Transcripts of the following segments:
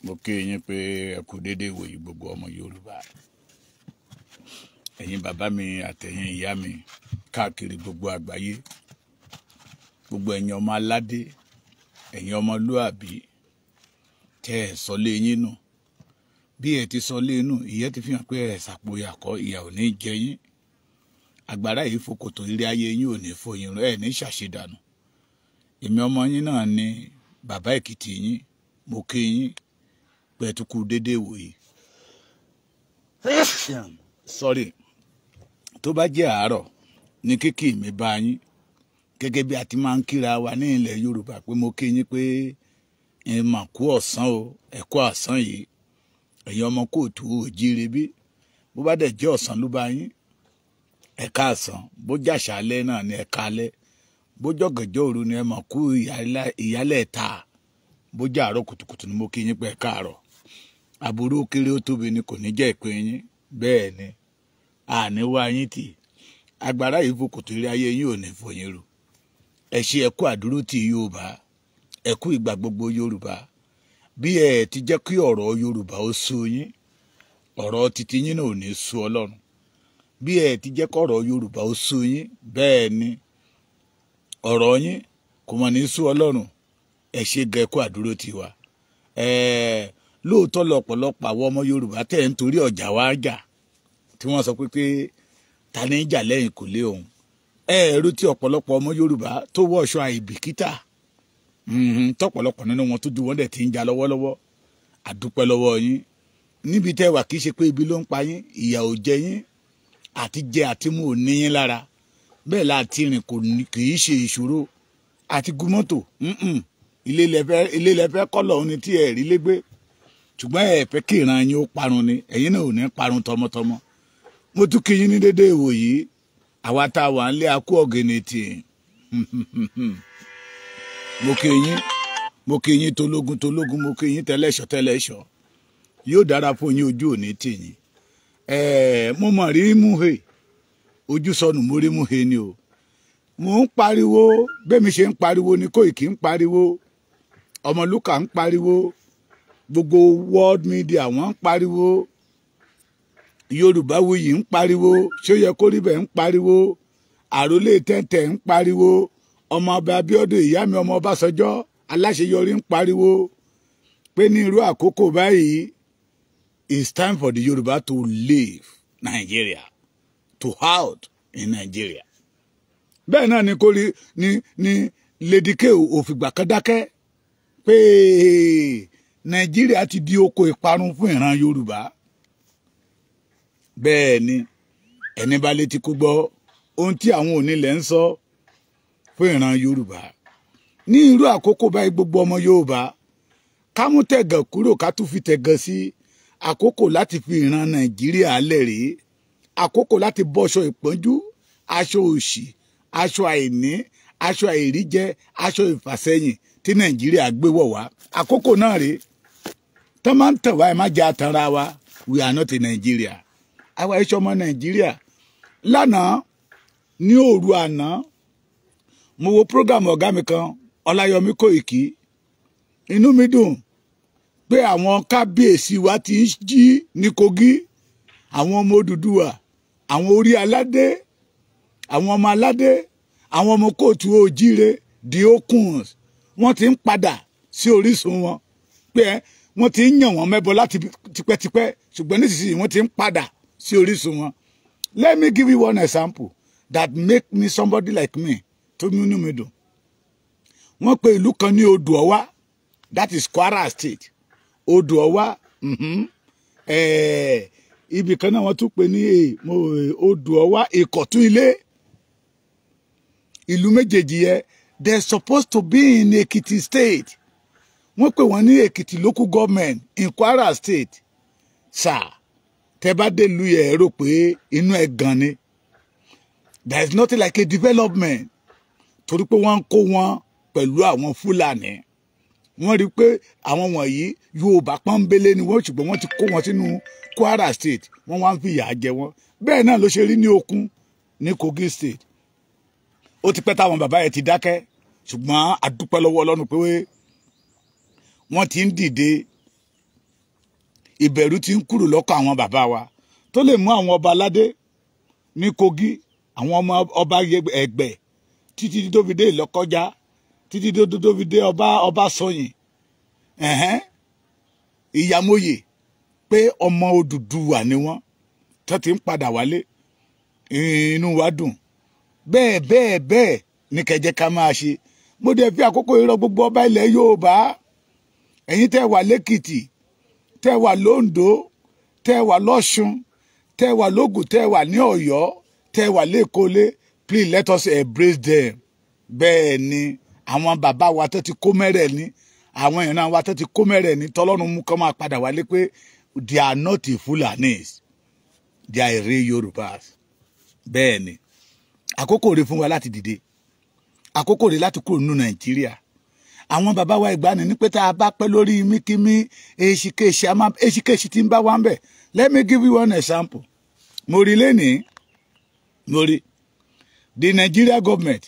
Mo kí yín pé ẹ kú déédéé wòyí gbogbo ọmọ Yorùbá. Ẹ̀yin bàbá mi àtẹ̀yin ìyá mi káàkiri gbogbo àgbáyé. Gbogbo ẹ̀yin ọmọ aládé, ẹ̀yin ọmọlúàbí tẹ́ ẹ sọlé yín nù. Bí ẹ ti sọlé nù, ìyẹn ti fi hàn pé ẹ ṣàpòyà kọ́, ìyà ò ní jẹ yín. Àgbàrá yìí fòkòtò ilé ayé yín ò ní fòyìn rẹ, ẹ ní ṣàṣedànù. Èmi ọmọ yín náà ni bàbá Èkìtì yín. Mo kí yín pé ẹ tún kú déédéé wòyí. Sorry. Tó bá jẹ́ àárọ̀ ní kíkì mi bá yín gẹ́gẹ́ bí a ti máa ń kíra wa ní ilẹ̀ Yorùbá pé mo kí yín pé ẹ mà kú ọ̀sán o, ẹ kú àsán yìí. Ẹ̀yin ọmọ kóòtù òjíire bí bó bá dẹ̀ jẹ́ ọ̀sán ló bá yín ẹ káàsán, bó jẹ́ àṣálẹ́ náà ni ẹ káalẹ́, bó jẹ́ ọ̀gànjọ́ òru ni ẹ mà kú ìyálẹ̀ ta, bó jẹ́ àárọ̀ kùtùkùtù ni mo kí yín pé ẹ káàárọ̀. Àbúrò kéré ó tóbi ni kò ní jẹ́ ìpín yín, bẹ́ẹ̀ ni àní wá yín tì. Àgbàrá yìí fòkòtò ilé ayé yín ò ní fòyín ru. Ẹ ṣe ẹ kú àdúró ti Yorùbá, ẹ kú ìgbà gbogbo Yorùbá. Bí ẹ ti jẹ́ kí ọ̀rọ̀ Yorùbá ó sú yín, ọ̀rọ̀ titi yín náà ò ní sú Ọlọ́run. Bí ẹ ti jẹ́ kí ọ̀rọ̀ Yorùbá ó sú yín, bẹ́ẹ̀ ni ọ̀rọ̀ yín kò mọ̀ ní sú Ọlọ́run. Ẹ ṣe gẹ kú àdúró ti wa. Lóòótọ́ lọ́pọ̀lọpọ̀ àwọn ọmọ Yorùbá tẹ̀ ń torí ọjà wá jà tí wọ́n sọ pé ta ní jà lẹ́yìn kò lé òun. Ẹ̀rú tí ọ̀pọ̀lọpọ̀ ọmọ Yorùbá tó wọṣọ àìbìkítà tọ̀pọ̀lọpọ̀ nínú wọn tó ju wọn dẹ̀ ti ń jà lọ́wọ́lọ́wọ́. Àdúpẹ́ lọ́wọ́ yín. Níbi tẹ́ wà kì í ṣe pé ibi ló ń pa yín, ìyà ò jẹ yín, àti jẹ àti mú ò ní yín lára. Bẹ́ẹ̀ láti rìn kì í ṣe ìṣòro. Àti gun mọ́tò ilé lẹ́fẹ́ kọ́lọ̀ òun ni tí ẹ̀ rí légbé. Ṣùgbọ́n ẹ fẹ́ kí ìran yín ó parun ni, ẹ̀yin náà ò ní parun tọmọtọmọ. Mo tún kí yín ní dédé ìwòyí. Àwa tá a wà ń lé akú ọ̀gẹ̀nẹ̀tì. Mo kí yín tológun, mo kí yín tẹlẹ́ṣọ̀. Yóò dára fún yín, ojú òní tì yín. Mo mọ̀ rí múhe, ojú sọnù mo rí múhe ni o. Mo ń pariwo, bẹ́mi ṣe ń pariwo ni Kóìkì ń pariwo, Ọmọlúkà ń pariwo, gbogbo world media wọ́n ń pariwo, Yorùbá wuyì ń pariwo, Ṣóyẹ Kóríbẹ̀ ń pariwo, Àrólé Tẹ́ntẹ́ ń pariwo, ọmọ ọba Abíọ́dún ìyá mi ọmọ Ọbásanjọ́ Aláṣeyọrí ń pariwo pé ní irú àkókò báyìí it's time for the Yorùbá to leave Nigeria, to out in Nigeria. Bẹ́ẹ̀ náà ni kò rí ní Lady K òfìgbà kan dákẹ́ pé Nàìjíríà ti di oko ìparun fún ìran Yorùbá. Bẹ́ẹ̀ ni ẹni bá létí kó gbọ́ ohun tí àwọn onílẹ̀ ń sọ fún ìran Yorùbá. Ní irú àkókò báyìí gbogbo ọmọ Yorùbá ká mú tẹ̀gàn kúrò ká tún fi tẹ̀gàn sí. Àkókò láti fi ìran Nàìjíríà lẹ̀ rèé. Àkókò láti bọ́ṣọ ìpọ́njú, aṣọ òṣì, aṣọ àìní, aṣọ àìríjẹ, aṣọ ìfàsẹ́yìn tí Nàìjíríà gbé wọ̀ wá. Àkókò náà rèé. Tán máa ń tàn wá ẹ má jẹ́ àtànra wa. We are not in Nigeria. Àwa iṣẹ́ ọmọ Nàìjíríà. Lánàá ní òru àná mo wo program ọ̀gá mi kan Ọláyọmí Kóìkì. Inú mi dùn pé àwọn kábíyèsí wa ti ń jí ní Kogi, àwọn ọmọ Odùduwà, àwọn orí aládé, àwọn ọmọ aládé, àwọn ọmọ kóòtù òjíire, the Okuns, wọ́n ti ń padà sí orísun wọn. Pé wọ́n ti ń yàn wọ́n mẹ́bọ láti tipẹ́tipẹ́, ṣùgbọ́n nísinsìnyí wọ́n ti ń padà sí orísun wọn. Let me give you one example that make me somebody like me tó múnú mi dùn. Wọ́n pe ìlú kan ní Odò Ọwá, that is Kwara State. Odò Ọwá, ibì kan náà wọ́n tún pè ní Odò Ọwá Ìkọ̀tún Ilé. Ìlú méjèèjì yẹn they're supposed to be in Ekiti State. Wọ́n pè wọ́n ní Ekiti local government in Kwara State. Sir, tẹ́ bá dé ìlú yẹn rò pé inú ẹ̀ gan ni. There is nothing like a development. Torí pé wọ́n ń kó wọn pẹ̀lú àwọn Fúlàní. Wọ́n rí pé àwọn wọ̀nyí Yorùbá pọ́nbélé ni wọ́n, ṣùgbọ́n wọ́n ti kó wọn sínú Kwara State, wọ́n wá ń fi ìyà jẹ wọ́n. Bẹ́ẹ̀ náà ló ṣe rí ní Okun ní Kogi State. Ó ti pẹ́ táwọn bàbá yẹn ti dákẹ́, ṣùgbọ́n a dúpẹ́ lọ́wọ́ Ọlọ́run pé wọ́n ti ń dìde ìbẹ̀rù ti ń kúrò lọ́kàn àwọn bàbá wa tó lè mú àwọn ọba aládé ní Kogi, àwọn ọmọ ọba Ẹ̀gbẹ́, títí tó fi dé Ìlọ́kọ́já, títí tó fi dé ọba Sọyìn, Ìyàmóyè, pé ọmọ Odùduwà ni wọ́n tó ti ń padà wálé. Inú wa dùn. Bẹ́ẹ̀ ní kẹjẹ ká máa ṣe. Mo dẹ̀ fi àkókò ìrọ̀ gbogbo ọba ilẹ̀ Yorùbá, ẹ̀yin tẹ́ wà lẹ́kìtì, tẹ́ wà lóńdó, tẹ́ wà lọ́ṣun, tẹ́ wà lógùn, tẹ́ wà ní Ọ̀yọ́, tẹ́ wà lẹ́kọ́lé, please let us embrace them. Bẹ́ẹ̀ ni àwọn bàbá wa tó ti kó mẹ́rẹ̀ ní, àwọn ìran wa tó ti kó mẹ́rẹ̀ ní, tọ́lọ́run mú kó máa padà wálé pé they are not a Fulanis, they are a real Yorùbás. Bẹ́ẹ̀ ni àkókò rẹ̀ fún wa láti dìde, àkókò rẹ̀ láti kúrò nínú Nàìjíríà. Àwọn bàbá wa ìgbàanì ní pé tá a bá pẹ́ lórí míkímí èsìkéṣì tí ń bá wa ń bẹ̀. Let me give you one example. Mo rí lénìí, the Nigeria government,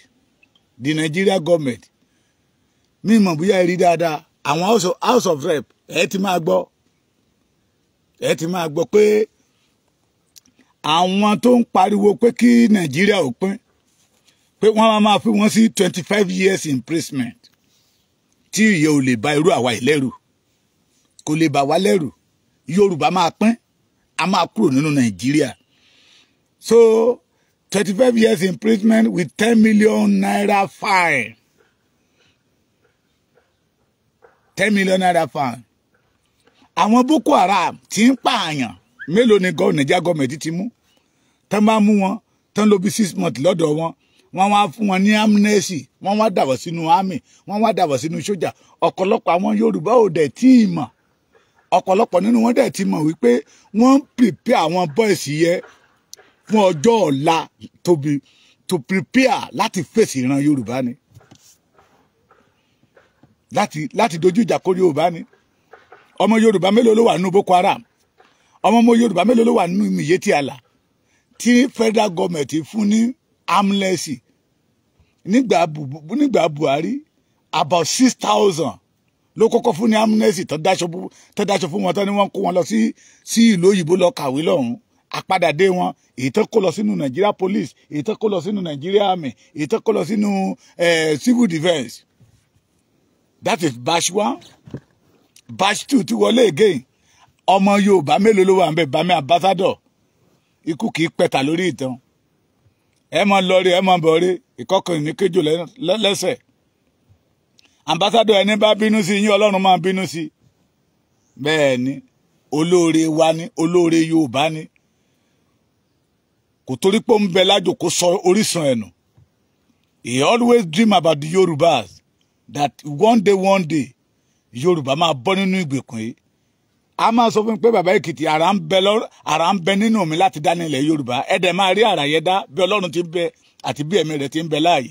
mi mọ̀ bóyá ẹ rí dáadáa, àwọn house of rep ẹ ti máa gbọ́ pé àwọn tó ń pariwo pé kí Nàìjíríà ó pín, pé wọ́n máa fi wọ́n sí 25 years imprisonment, tí ìyẹn ò lè ba irú àwa ìlẹ́rù, kò lè bà wá lẹ́rù. Yorùbá máa pín, a máa kúrò nínú Nàìjíríà. So 25 years imprisonment with 10 million naira fine. 10 million naira fine. Àwọn Boko Haram tí ń pààyàn mélòó ni Nàìjíríà gọ́ọ̀mẹ̀ntì ti mú? Tán bá mú wọn, tán lò bí 6 months lọ́dọ̀ wọn, wọ́n wá fún wọn ní amnesty, wọ́n wá dàbọ̀ sínú army, wọ́n wá dàbọ̀ sínú sójà. Ọ̀pọ̀lọpọ̀ àwọn Yorùbá ò dẹ̀ tí ì mọ̀, ọ̀pọ̀lọpọ̀ nínú wọn dẹ̀ ti mọ̀ wípé wọ́n ń prepare àwọn boys yẹ fún ọjọ́ ọ̀la to prepare láti fèsì ìran Yorùbá ni, láti dojú ìjà kó Yorùbá ni. Ọmọ Yorùbá mélòó ló wà nínú Boko Haram? Ọmọ Yorùbá mélòó ló wà nínú Miyetti Allah tí federal government fún ní amnesty? Nígbà Buhari about 6,000 ló kọ́kọ́ fún ní amnesty tó dáṣọ fún wọn tán ni wọ́n kó wọn lọ sí ìlú òyìnbó lọ kàwé lọ́hùn. Àpadàdé wọn, èyí tó kó lọ sínú Nigeria police, èyí tó kó lọ sínú Nigeria army, èyí tó kó lọ sínú civil defence. That is batch 1. Batch 2 ti wọlé again. Ọmọ Yorùbá mélòó ló wà ń bẹ? Bami ambassador, ikú kì í pẹ̀tà lórí ìtàn. Ẹ mọ lọrí, ẹ mọ bọ̀rí, ìkọkàn ní kéjò lẹ́sẹ̀. Ambassador, ẹni bá bínú sí yín, Ọlọ́run máa bínú sí. Bẹ́ẹ̀ ni, olóore wa ni, olóore Yorùbá ni. Kò torí pé ó ń bẹ lájò kó sọ orísun ẹ̀nù. He always dream about the Yorùbás, that one day Yorùbá máa bọ́ nínú ìgbèkùn yìí. A máa sọ fún mi pé bàbá Èkìtì, àrà ń bẹ nínú mi láti dá nílẹ̀ Yorùbá. Ẹ dẹ̀ máa rí àrà yẹn dá bí Ọlọ́run ti ń bẹ àti bí ẹ̀mí rẹ̀ ti ń bẹ láàyè.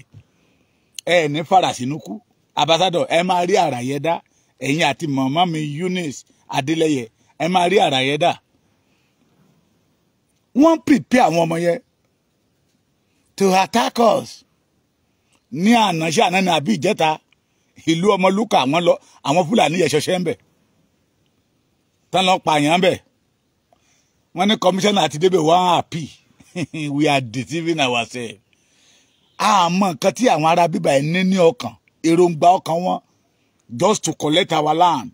Ẹ ní fàràsínú kú. Ambassador, ẹ máa rí àrà yẹn dá. Ẹ̀yin àti màmá mi Eunice Adélẹ́yẹ, ẹ máa rí àrà yẹn dá. Wọ́n prepare àwọn ọmọ yẹn to attack us. Ní ànáṣẹ́ àná ní àbí ìjẹta, ìlú Ọmọlúkà àwọn Fúlàní yẹn ṣọṣẹ́ ń bẹ̀. Tán lọ pààyàn ń bẹ̀. Wọ́n ní commissioner àti débẹ̀ wọ́n happy. We are deceiving ourselves. Àmọ́ nǹkan tí àwọn ará bíbá ẹ̀ ní ọkàn, èròǹgbà ọkàn wọn, just to collect our land.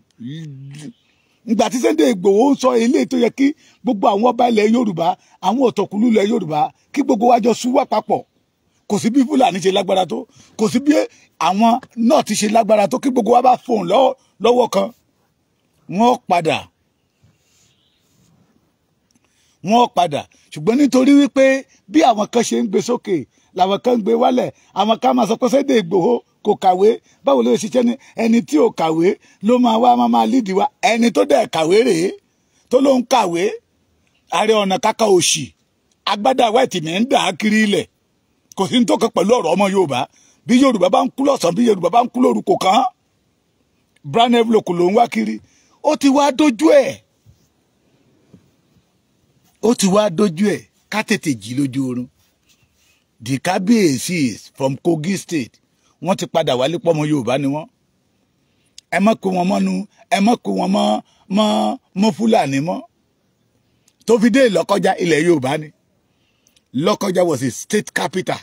Ìgbà tí Sunday Igboho ń sọ eléyìí tó yẹ kí gbogbo àwọn ọba ilẹ̀ Yorùbá, àwọn ọ̀tọ̀kùlú ilẹ̀ Yorùbá, kí gbogbo wa jọ súwà papọ̀. Kò sí bí Fúlàní ṣe lágbára tó, kò sí bí àwọn náà ti ṣe lágbára tó, kí gbogbo wa bá fòun lọ́wọ́ kan. Wọ́n padà. Ṣùgbọ́n nítorí wípé bí àwọn kan ṣe ń gbé sókè, làwọn kan ń gbé wálẹ̀, àwọn kan máa sọ pé Sunday Igboho kò kàwé. Báwo ló ṣe ṣiṣẹ́ ní ẹni tí ò kàwé ló máa lídìí wa? Ẹni tó dẹ̀ kàwé rèé, tó ló ń kàwé. Ààrẹ Ọ̀nà Kakanfò òṣì, agbádá white ní ń dà á kiri ilẹ̀. Kò sí ní tó kan pẹ̀lú ọ̀rọ̀ ọmọ Yorùbá. Bí Yorùbá bá ń kú lọ́sàn-án, bí Yorùbá bá ń kú lóru, kò kàn án. Brown envelope ló ń wá kiri. Ó ti wá dójú ẹ̀. Ká tètè jí lójú oorun. The Kábíyèsí from Kogi State, wọ́n ti padà wálé pọ́mọ Yorùbá ni wọ́n. Ẹ má kó wọn mọ́nu, ẹ má kó wọn mọ́ mọ́ Fúlàní mọ́ tó fi dé Lọ́kọ́já ilẹ̀ Yorùbá ni. Lọ́kọ́já was a state capital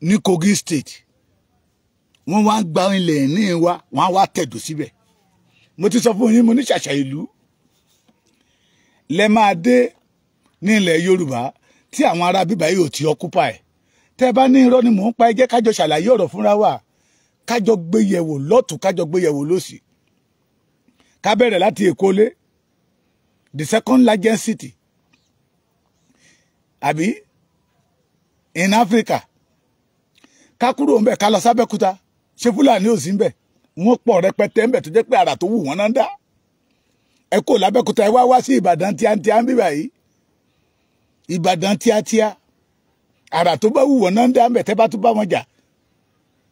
ní Kogi state. Wọ́n wá gba ilẹ̀ ní wa, wọ́n wá tẹ̀dó síbẹ̀. Mo ti sọ fún yín, mo ní ṣàṣà ìlú lẹ máa dé ní ilẹ̀ Yorùbá tí àwọn ará bíbá yìí ò ti occupy. Tẹ́ bá ní irọ́ ni mò ń pa, ẹ jẹ́ kájọ ṣàlàyé ọ̀rọ̀ fúnra wa, kájọ gbé yẹ̀wò lọ́tùn, kájọ gbé yẹ̀wò lósì. Ká bẹ̀rẹ̀ láti Èkó lé, the second largest city àbí in Africa. Ká kúrò ńbẹ̀ ká lọ s'Ábẹ́òkúta, ṣé Fúlàní ò sí ńbẹ̀? Wọ́n pọ̀ rẹpẹtẹ ńbẹ̀ tó jẹ́ pé àrà tó wù wọ́n náà ń dá. Ẹ kò l'Ábẹ́òkúta, ẹ wá sí Ìbàdàn tíátíá ń bíbà yìí. Ìbàdàn tíátíá, àrà tó bá wù wọ́n náà ń dá ńbẹ̀, tẹ́ bá tún bá wọn jà.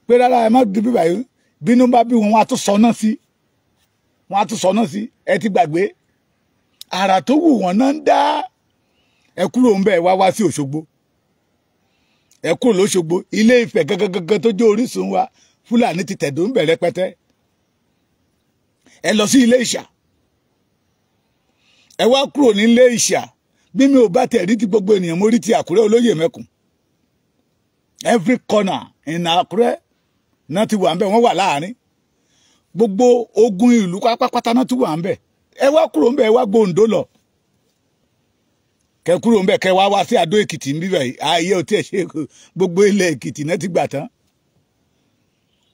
Pé rárá ẹ má di bíbà yìí, bínú bá bí wọn, wọn á tún sọ náà sí. Wọn á tún sọ náà sí, ẹ ti gbàgbé. Àrà tó wù wọ́n náà ń dá. Ẹ kúrò ńbẹ̀, wá sí Òṣogbo. Ẹ kúrò l'Óṣogbo, Ilé Ifẹ̀ gangan tó jẹ́ orísun wa, Fúlàní ti tẹ̀dó ńbẹ̀ rẹpẹtẹ. Ẹ lọ sí Ilé Ìṣà. Ẹ wá kúrò ní Ilé Ìṣà. Bí mi ò bá tẹ̀ rí ti gbogbo ènìyàn, mo rí ti Àkúrẹ́ Olóyè Mẹ́kùn. Every corner in Àkúrẹ́ náà ti wà ńbẹ̀, wọ́n wà láàrin. Gbogbo ogun ìlú pátápátá náà ti wà ńbẹ̀. Ẹ wá kúrò ńbẹ̀, ẹ wá gbòǹdó lọ. Kẹ kúrò ńbẹ̀, kẹ wá sí Adó Èkìtì ń bíbẹ̀ yìí. Ayé ò tí ẹ ṣe gbogbo ilẹ̀ Èkìtì náà ti gbà tán.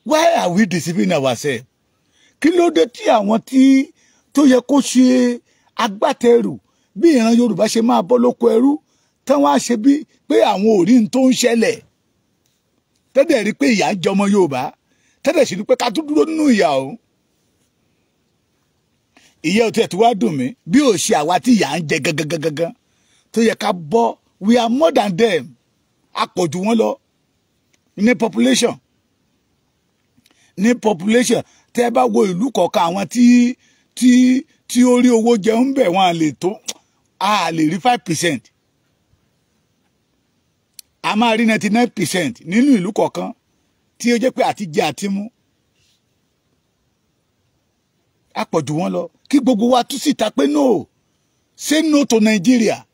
Why are we deceiving ourselves? Kí ló dé tí àwọn tó yẹ kó ṣe agbátẹrù bí ìran Yorùbá ṣe máa bọ́ lóko ẹrú tán wá ṣe bí pé àwọn ò rí n tó ń ṣẹlẹ̀? Tẹ́lẹ̀ rí pé ìyà ń jọmọ Yorùbá, tẹ́lẹ̀ sì rí pé ká tún dúró nínú ìyà ọ̀hún. Ìyà ò tiẹ̀ tó wá dùn mí bí ò ṣe àwa tí ìyà ń jẹ gangan tó yẹ ká bọ́. We are more than them. A pọ̀ jù wọ́n lọ ní population. Ní population, tẹ́ bá wo ìlú kọ̀ọ̀kan àwọn tí ó rí owó jẹun bẹ̀ wọ́n a lè rí 5%. A máa rí 99% nínú ìlú kọ̀ọ̀kan tí ó jẹ́ pé àti jẹ àti mú. A pọ̀ jù wọ́n lọ. Kí gbogbo wa tú síta pé no, say no to Nigeria,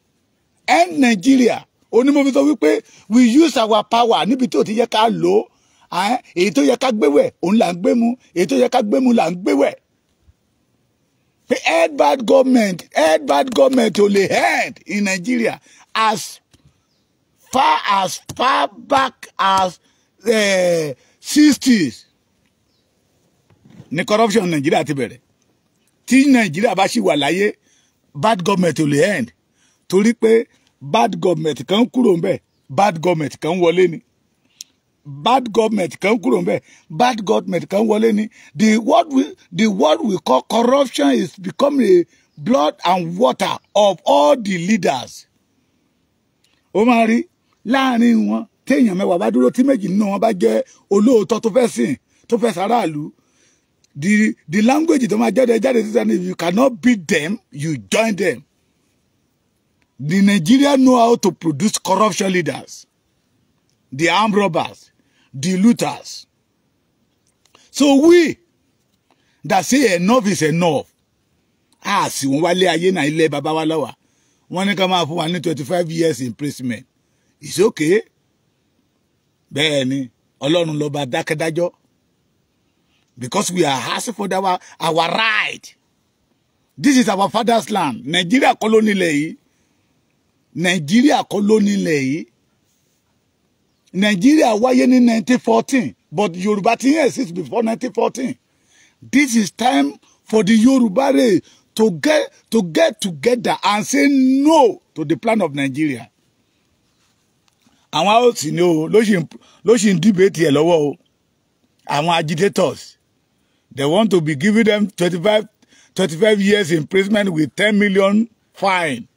end Nigeria. Onímọ̀ fi sọ wípé we use our power níbi tí ò ti yẹ ká lò ó. Èyí tó yẹ ká gbéwẹ̀ òun là ń gbé mu, èyí tó yẹ ká gbé mu là ń gbéwẹ̀. Pé head bad government ò lè head in Nigeria as far back as 60s. Ní corruption Nigeria ti bẹ̀rẹ̀. Tí Nigeria bá ṣì wà láyé, bad government ò lè end. Torí pé bad government kan kúrò ńbẹ̀, bad government kan wọlé ni. Bad government kan kúrò ńbẹ̀, bad government kan wọlé ni. The word we call corruption is becoming a blood and water of all the leaders. Ó máa rí láàrin wọn téèyàn mẹ́wàá bá dúró tí méjì nínú wọn bá jẹ́ olóòótọ́ tó fẹ́ sìn, tó fẹ́ sàráàlú. The language tó máa jáde síta ni, if you cannot beat them, you join them. The Nigerians know how to produce corruption leaders, the armed robbers, the looters. So we that say enough is enough. Sì wọ́n wálé ayé náà ilé bàbá wa lọ́wọ́. Wọ́n ní ká máa fún wa ní 25 years imprisonment. It's okay. Bẹ́ẹ̀ ni, Ọlọ́run ló bá dákẹ́dájọ́. Because we are asking for our right. This is our father's land. Nigeria kọ́ ló nílẹ̀ yìí. Nigeria kọ́ ló nílẹ̀ yìí. Nigeria wáyé ní 1914, but Yoruba ti exist before 1914. This is time for the Yoruba race to get together and say no to the plan of Nigeria. Àwọn house ni o ló ṣì ń debate ẹ̀ lọ́wọ́ o. Àwọn agitators, they want to be giving them 25 years imprisonment with 10 million fine.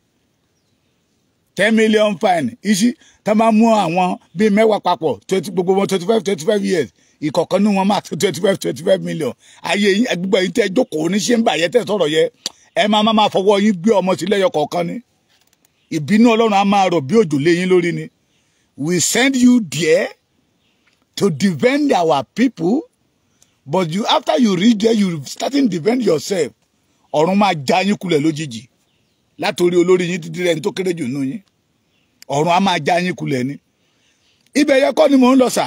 10 million fine. Iṣi tá máa mú àwọn bí mẹ́wàá papọ̀, gbogbo wọn 25 years. Ìkọ̀kan ní wọn máa 25 million. Ayé yín gbogbo yín tẹ́ jókòó ní ṣe ń bà yẹ tẹ́ sọ̀rọ̀ yẹ. Ẹ máa fọwọ́ yín gbé ọmọ sí lẹ́yọ kọ̀ọ̀kan ni. Ìbínú Ọlọ́run á máa rọ̀ bí òjò lé yín lórí ni. We send you there to defend our people, but after you reach there, you starting to defend yourself. ọ̀run máa já yín kulẹ̀ lójijì látòrí olórí yín títí rẹ̀ ní tó kéré jù nínú yín ọ̀run á máa já yín kulẹ̀ ni ibẹ̀ yẹ kọ́ ni mò ń lọ sà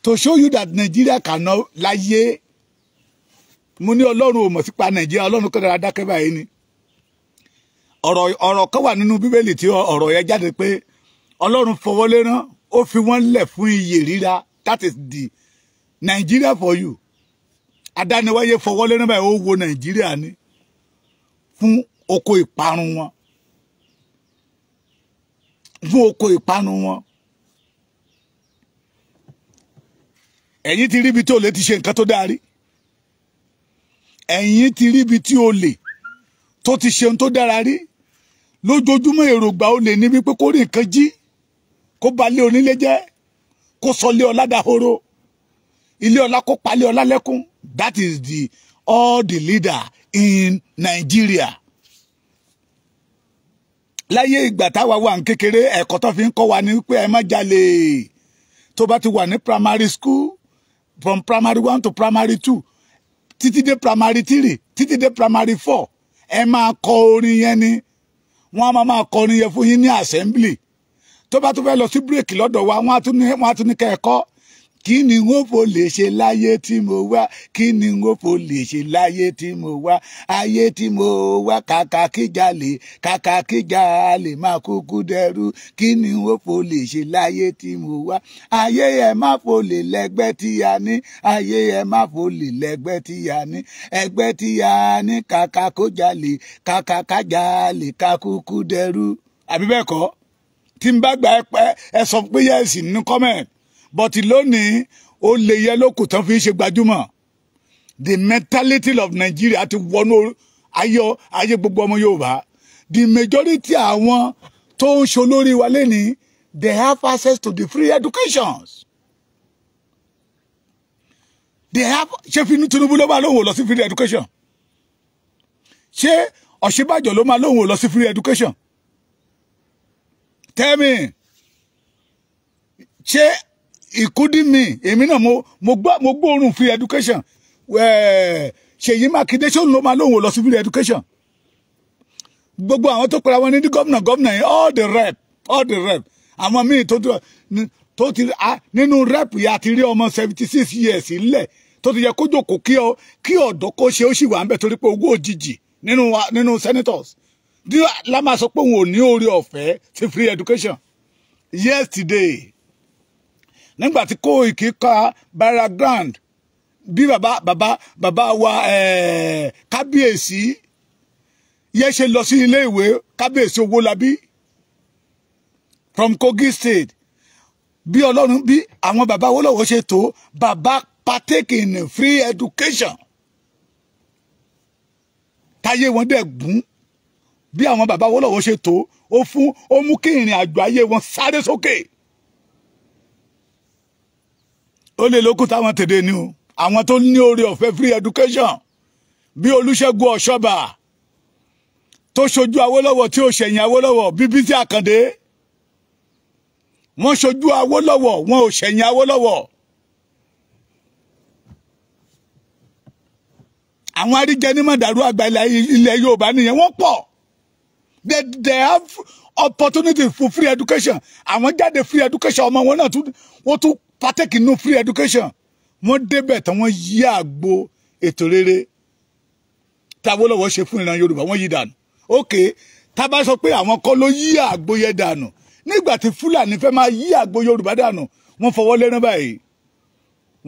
to show you that Nigeria cannot láyé mo ní ọlọ́run ò mọ̀ sípa Nàìjíríà ọlọ́run kọ́ dára dákẹ́ báyìí ni ọ̀rọ̀ kan wà nínú bíbélì tí ọ̀rọ̀ yẹn jáde pé ọlọ́run fọwọ́lé rán ó fi wọ́n lẹ̀ fún iyè ríra that is the Nigeria for you adániwáyé fọwọ́lé rán báyìí ó wo Nàìjíríà ni fún oko ìparun wọn ẹ̀yin ti rí ibi tí olè ti ṣe nǹkan tó dáa rí ẹ̀yin ti rí ibi tí olè tó ti ṣe ohun tó dára rí lójoojúmọ́ èròǹgbà olè ní wípé kó rí nǹkan jí kó ba lé onílé jẹ́ kó sọ lé ọlá dahoro ilé ọlá kó pa lé ọlá lẹ́kún that is all the leader in Nigeria. Láyé ìgbà táwa wà ní kékeré ẹ̀kọ́ tó fi ń kọ́ wa ní pé ẹ má jalè tó bá ti wà ní primary school from primary 1 to primary 2 títí dé primary 3 títí dé primary 4 ẹ máa kọ orin yẹn ni wọ́n á máa kọ orin yẹn fún yín ní assembly tó bá tún fẹ́ lọ sí break lọ́dọ̀ wa wọ́n á tún ní kẹ́ẹ̀kọ́ kí ni wọ́n fò lè ṣe láyé tí mo wá kí ni wọ́n fò lè ṣe láyé tí mo wá ayé tí mo wá kàkà kíjalè máa kúkú dẹrú kí ni wọ́n fò lè ṣe láyé tí mo wá ayé ẹ má fò lè lẹ́gbẹ́ tí a ní ayé ẹ má fò lè lẹ́gbẹ́ tí a ní ẹgbẹ́ tí a ní kàkà kójalè kàkà kájalè ká kúkú dẹrú àbí bẹ́ẹ̀ kọ́ tí n bá gbà ẹ sọ pé yẹ́sì nínú comment but lónìí ó lè yẹ lókù tán fi ṣe gbajúmọ̀ the mentality of Nigeria ti wọnú ayé gbogbo ọmọ Yorùbá the majority àwọn tó ń ṣolórí wa lẹ́ni they have access to the free educations they have ṣé Tinubu ló máa lóhùn lọ sí free education ṣé Ọ̀ṣínbàjò ló máa lóhùn lọ sí free education tell me ṣé including me èmi náà mo gbóòórùn free education Ṣèyí Mákindé ṣó ló máa lóhùn lọ sí free education gbogbo àwọn tó pera wọn ní gómìnà yẹn all the rep àwọn míì tó ti nínú rep yà ti rí ọmọ 76 years ńlẹ̀ tó ti yẹ kó jókòó kí ọ̀dọ́ kó ṣe ó sì wà ń bẹ̀ torí pé owó òjijì nínú senators la máa sọ pé òun ò ní orí ọ̀fẹ́ sí free education yesterday nígbà tí Kóìkì ka Barra Grand bí bàbá wa kábíyèsí yẹ ṣe lọ sí ilé ìwé kábíyèsí Owólabí from Kogi State bí Ọlọ́run bí àwọn bàbá Awólọ́wọ̀ ṣe tó bàbá partake in free education táyé wọn dẹ̀ gún bí àwọn bàbá Awólọ́wọ̀ ṣe tó ó mú kí ìrìn àjò ayé wọn sáré sókè. Ó lè lókùn táwọn tèdè ni o àwọn tó ní oore ọ̀fẹ́ free education bí Olúṣẹ́gun Ọ̀ṣọ́bà tó ṣojú Awólọ́wọ̀ tí ó ṣẹ̀yìn Awólọ́wọ̀ Bíbísí Àkàndé wọ́n ṣojú Awólọ́wọ̀ wọn ò ṣẹ̀yìn Awólọ́wọ̀ àwọn aríjẹnímọ̀dàrú àgbà ilẹ̀ Yorùbá nìyẹn wọ́n pọ̀ they have opportunity for free education àwọn jáde free education ọmọ wọn náà wọ́n tún partake nínú free education wọ́n débẹ̀ tán wọ́n yí àgbo ètò rere tí Awólọ́wọ̀ ṣe fún ìran Yorùbá wọ́n yí dànù ok tá bá sọ pé àwọn kọ́ ló yí àgbo yẹ dànù nígbà tí Fúlàní fẹ́ máa yí àgbo Yorùbá dànù wọ́n fọwọ́ lẹ́rán báyìí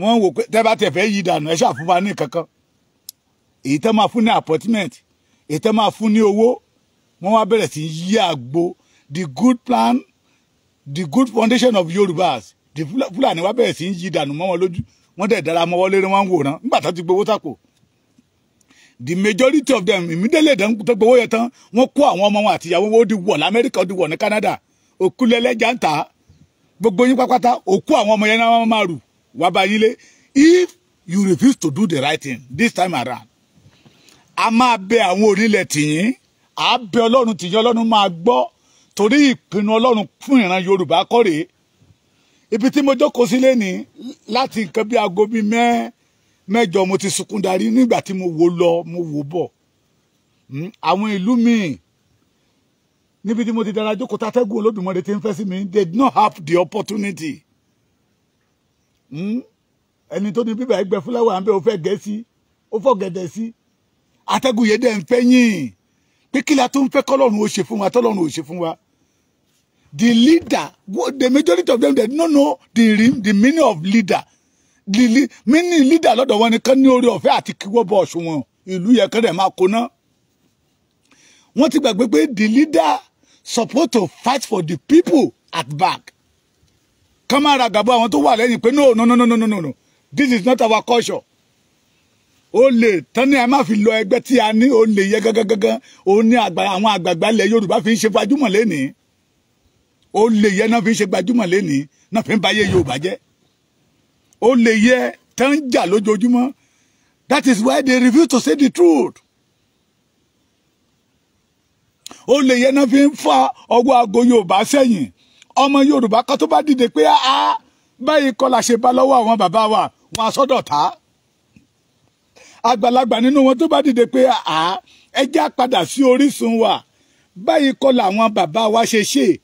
wọ́n wò pé tẹ́ bá tẹ̀ fẹ́ yí dànù ẹ ṣáà fún wa ní kankan èyí tẹ́ máa fún ní appointment èyí tẹ́ máa fún ní owó wọ́n wá bẹ̀rẹ̀ sí yí àgbo the good plan the good foundation of Yorùbás the Fúlàní wá bẹ̀rẹ̀ sí yí dànù mọ́ wọn lójú wọ́n dẹ̀ dára mọ́ wọlé wọn wòran nígbà tó ti gbowó sápò the majority of them immediately dán tó gbowó yẹn tán wọ́n kó àwọn ọmọ wọn àtìyàwó wọn ó di wọ̀ lamẹ́ríkà ó di wọ̀ ní Canada òkú lẹ́lẹ́jà ń tà gbogbo yín pápátá òkú àwọn ọmọ yẹn náà máa rù wá bá yín lé if you refuse to do the right thing this time around a máa bẹ àwọn onílẹ̀ tìyín a bẹ Ọlọ́run tìyín Ọlọ́run máa gbọ́ torí ìpinnu Ọlọ́run fún ìran Yorùbá kọ́ rèé ibi tí mo jókòó sílé ní láti nǹkan bí aago bíi mẹ́jọ mo ti sunkún darí nígbà tí mo wò lọ mo wò bọ̀ àwọn ìlú míì níbi tí mo ti dára jókòó tátẹ́gùn Olódùmarè tí ń fẹ́ sí mi, they did not have the opportunity. Ẹni tó ní bíbá ẹgbẹ́ fúláwà ń bẹ ó fẹ́ gẹ̀ sí, ó fọ́ gẹ̀dẹ̀ sí. Atẹ́gùn yẹn dẹ̀ ń fẹ́ yìn. Pé kí la tó ń fẹ́ kọ́lọ́run ó ṣe fún wa, tọ́lọ́run ó ṣe fún wa. The leader, the majority of them, they don't know the meaning of leader. The meaning leader lọ́dọ̀ wọn ni kán ní orí ọ̀fẹ́ àti kíwọ́ bọ̀ ọ̀ṣun wọn. Ìlú yẹn kán dẹ̀ máa kóná. Wọ́n ti gbàgbé pé the leader supposed to fight for the people at back. Kán máa ra gàbọ́ àwọn tó wà lẹ́yìn pé no. This is not our culture. Ó lè tán ní a máa fi lọ ẹgbẹ́ tí a ní ó lè yẹ gangan. Ó ní àwọn àgbààgbà ilẹ̀ Yorùbá fi ń ṣe gbajúmọ̀ lénìí. Ó lè yẹ náà fi ń ṣe gbajúmọ̀ lénìí náà fi ń báyé Yorùbá jẹ́. Ó lè yẹ tán jà lójoojúmọ́. That is why they refuse to say the truth. Ó lè yẹ náà fi ń fa ọwọ́ aago Yorùbá sẹ́yìn. Ọmọ Yorùbá kan tó bá dìde pé báyìí kọ́ la ṣe bá lọ́wọ́ àwọn bàbá wa wọn asọ́dọ̀ta. Àgbàlagbà nínú wọn tó bá dìde pé ẹ já padà sí orísun wa. Báyìí kọ́ làwọn bàbá wa ṣe.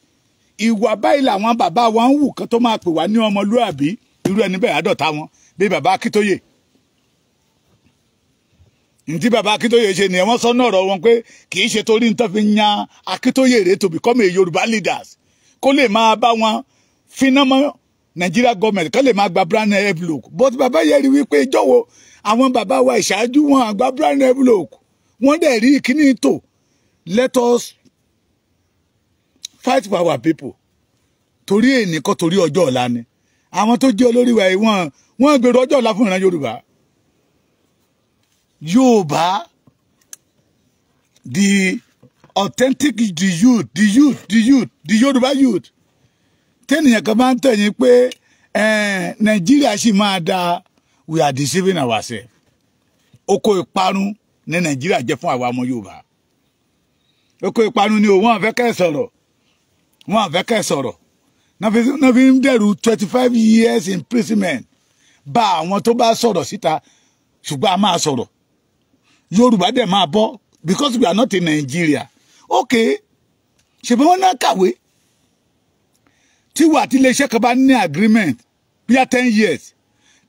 Ìwà báyìí làwọn bàbá wa ń wù kán tó máa pè wá ní ọmọlúàbí. Irú ẹni bẹ́ẹ̀ àdọ̀ta wọn bí bàbá Akíntóyè. Ntí bàbá Akíntóyè ṣe ni wọ́n sọ náà ọ̀rọ̀ wọn pé kì í ṣe torí nǹkan fi yan Akíntóyè rè to become a Yorùbá leaders. Kó lè máa bá wọn finá mọ́ Nigeria government kó lè máa gba brand envelope. But bàbá yẹn rí wípé ìjọ́wọ́ àwọn bàbá wa ìṣáájú wọn àgbà brand envelope. Wọ́n dẹ̀ rí kíní tó. Let us fight for our people. Torí ẹnìkan torí ọjọ́ ọ̀la ni. Àwọn tó jẹ́ olórí wa yìí wọ́n gbèrò ọjọ́ ọ̀la fún ìran Yorùbá. Yorùbá, the authentic, the Yorùbá youth. Tẹ́nìyàn kan máa ń tẹ̀yìn pé Nàìjíríà sì máa da, we are deceiving ourselves. Oko ìparun ní Nàìjíríà jẹ́ fún àwa ọmọ Yorùbá. Oko ìparun ni wọ́n fẹ́ kẹ́ sọ̀rọ̀. Wọ́n fẹ́ kẹ́ sọ̀rọ̀. Náà fi ń dẹ̀rù 25 years imprisonment bá àwọn tó bá sọ̀rọ̀ síta ṣùgbọ́n a máa sọ̀rọ̀. Yorùbá dẹ̀ máa bọ́ because we are not in Nigeria. Okay, ṣùgbọ́n wọ́n náà kàwé. Tí wà tí iléeṣẹ́ kan bá ní agreement bíi 10 years.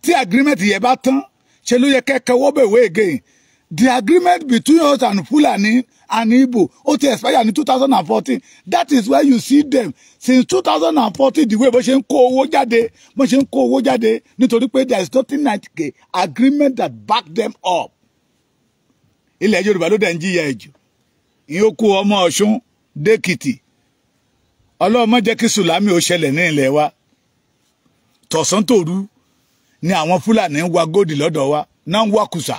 Tí agreement yẹn bá tán, ṣe ló yẹ kẹ́kẹ́ wọ́bẹ̀wé again. The agreement between us and Fulani and Igbo, ó ti expire in 2014. That is why you see them since 2014 the way bó ṣe ń kó owó jáde nítorí pé there is nothing like an agreement that back them up. Ilẹ̀ Yorùbá ló dẹ̀ ń jìyà ẹ̀jù. Ìyẹn ó kó ọmọ Ọ̀ṣun d'Èkìtì. Ọlọ́run má jẹ́ kí Sùlámì ó ṣẹlẹ̀ ní ilẹ̀ wa. Tọ̀sán tòru ni àwọn Fúlàní ń wa góòdì lọ́dọ̀ wa náà ń wá kùsà.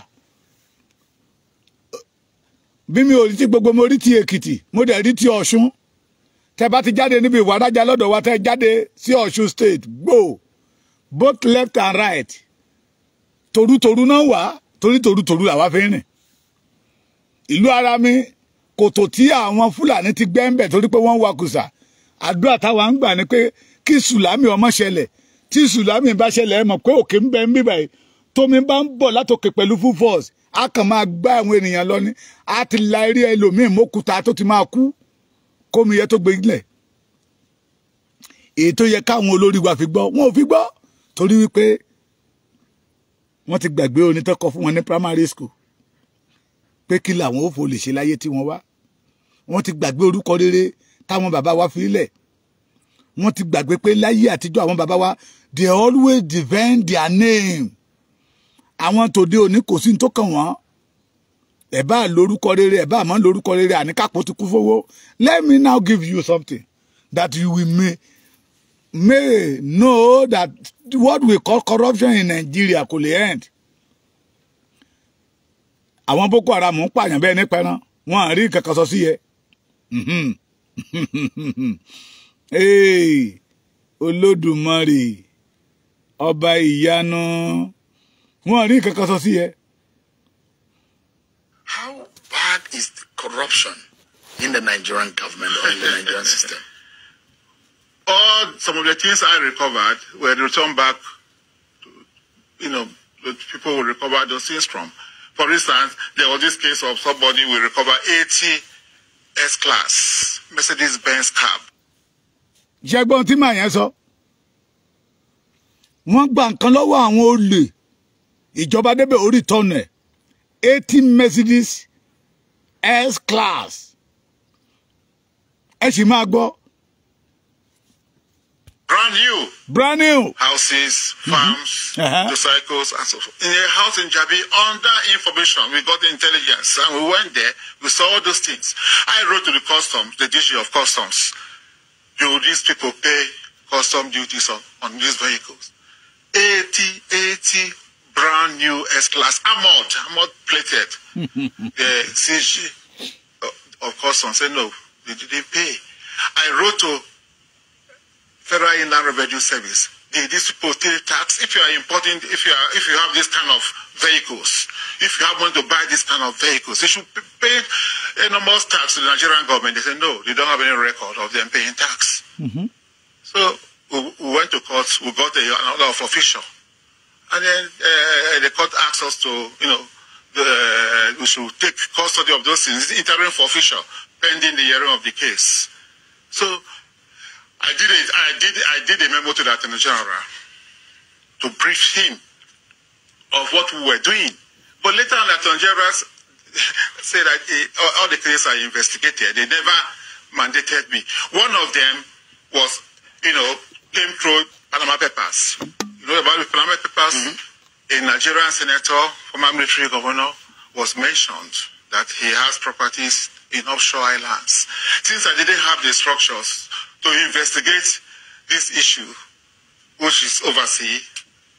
Bí mi ò rí ti gbogbo mo rí ti Èkìtì mo dẹ̀ rí ti Ọ̀ṣun. Tẹ́ bá ti jáde níbi ìwà adájá lọ́dọ̀ wa tẹ́ jáde sí Ọ̀ṣun state gbò both left and right. Toru náà wà torí toru làwa fi rìn. Ìlú ara mi kòtò tí àwọn Fúlàní ti gbẹ́ ń bẹ̀ torí pé wọ́n wá kùsà. Àdúrà táwa ń gbà ni pé kí Sùlámì ọmọ ṣẹlẹ̀. Tí Sùlámì bá ṣẹlẹ̀ ẹ mọ̀ pé òkè ń bẹ ń bí báyìí. Tómi bá ń bọ̀ látòkè pẹ̀lú full force. A kàn máa gbá àwọn ènìyàn lọ ní. A ti la eré ẹlòmíì mókúta tó ti máa kú. Kómi yẹ tó gbé ilẹ̀. Èyí tó yẹ káwọn olórí wa fi gbọ́. Wọn ò fi gbọ́. Torí wípé wọ́n ti gbàgbé onítọ́kọ fún wọn ní primary school. Pé kí làwọn ó fò lè ṣe láyé tí wọ́n wá. Wọ́n ti gbàgbé orúkọ rere táwọn bàbá wa fi lẹ̀. Wọ́n ti gbàgbé pé láyé àtijọ́ àwọn bàbá wa they always defend their name. Àwọn tòde òní kò sí tó kàn wọ́n. Ẹ bá lórúkọ rere, ẹ bá mọ́ lórúkọ rere àníkàpọ̀ ti kú fowó. Let me now give you something that you will may know that what we call corruption in Nigeria kò lè end. Àwọn Boko Haram ń pààyàn bẹ́ẹ̀ nípa ẹran. Wọ́n rí kankan sọ sí yẹ. Olódùmarè ọba ìyanu wọ́n rí kankan sọ sí yẹ. How bad is the corruption in the Nigerian government or in the Nigerian system? Some of the things I recovered were returned back to, the people will recover those things from. For instance, there was this case of somebody will recover 80 S-Class Mercedes-Benz cab. Jẹ́gbọ́n tí màá yẹn sọ. Wọ́n gba nǹkan lọ́wọ́ àwọn olè. Ìjọba débẹ̀ orí tọ́nẹ̀. 80 Mercedes S-Class. Ẹ sì máa gbọ́. Brand new houses, farms, motorcycles, and so forth. In a house in Jabi, under information, we got the intelligence, and we went there, we saw all those things. I wrote to the customs, the DG of customs, do these people pay custom duties on these vehicles? 80 brand new S-Class, armored plated. The CG of customs said no, they didn't pay. I wrote to Federal Inland Revenue Service. These people pay tax. If you are importing, if you have this kind of vehicles, if you have money to buy this kind of vehicles, they should pay enormous tax to the Nigerian government. They said no, they don't have any record of them paying tax. So we went to court. We got an order of official, and then the court asked us to, we should take custody of those things, interim for official, pending the hearing of the case. So I did a memo to the Attorney General to brief him of what we were doing. But later on, the Attorney General said that all the cases are investigated. They never mandated me. One of them was, came through Panama Papers. You know about the Panama Papers? A Nigerian senator, former military governor, was mentioned that he has properties in offshore islands. Since I didn't have the structures to investigate this issue, which is overseas,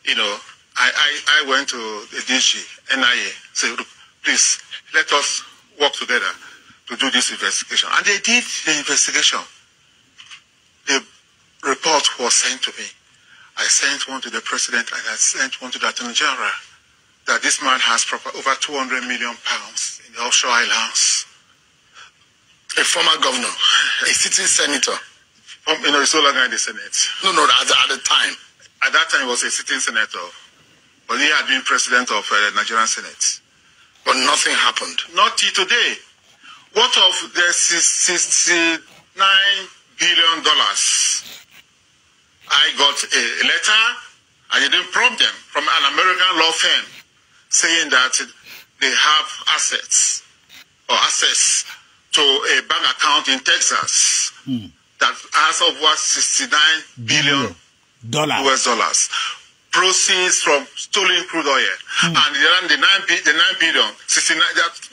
I went to the DG, NIA, said, look, please, let us work together to do this investigation. And they did the investigation. The report was sent to me. I sent one to the president and I sent one to the Attorney General that this man has over 200 million pounds in the offshore islands. A former governor, a sitting senator. He's no longer in the Senate. No, at the time. At that time, he was a sitting senator. But he had been president of the Nigerian Senate. But nothing happened. Not till today. What of the $69 billion? I got a letter, I didn't prompt them, from an American law firm saying that they have assets or access to a bank account in Texas that has over $69 billion US dollars. Proceeds from stolen crude oil. And the 9 billion, 69,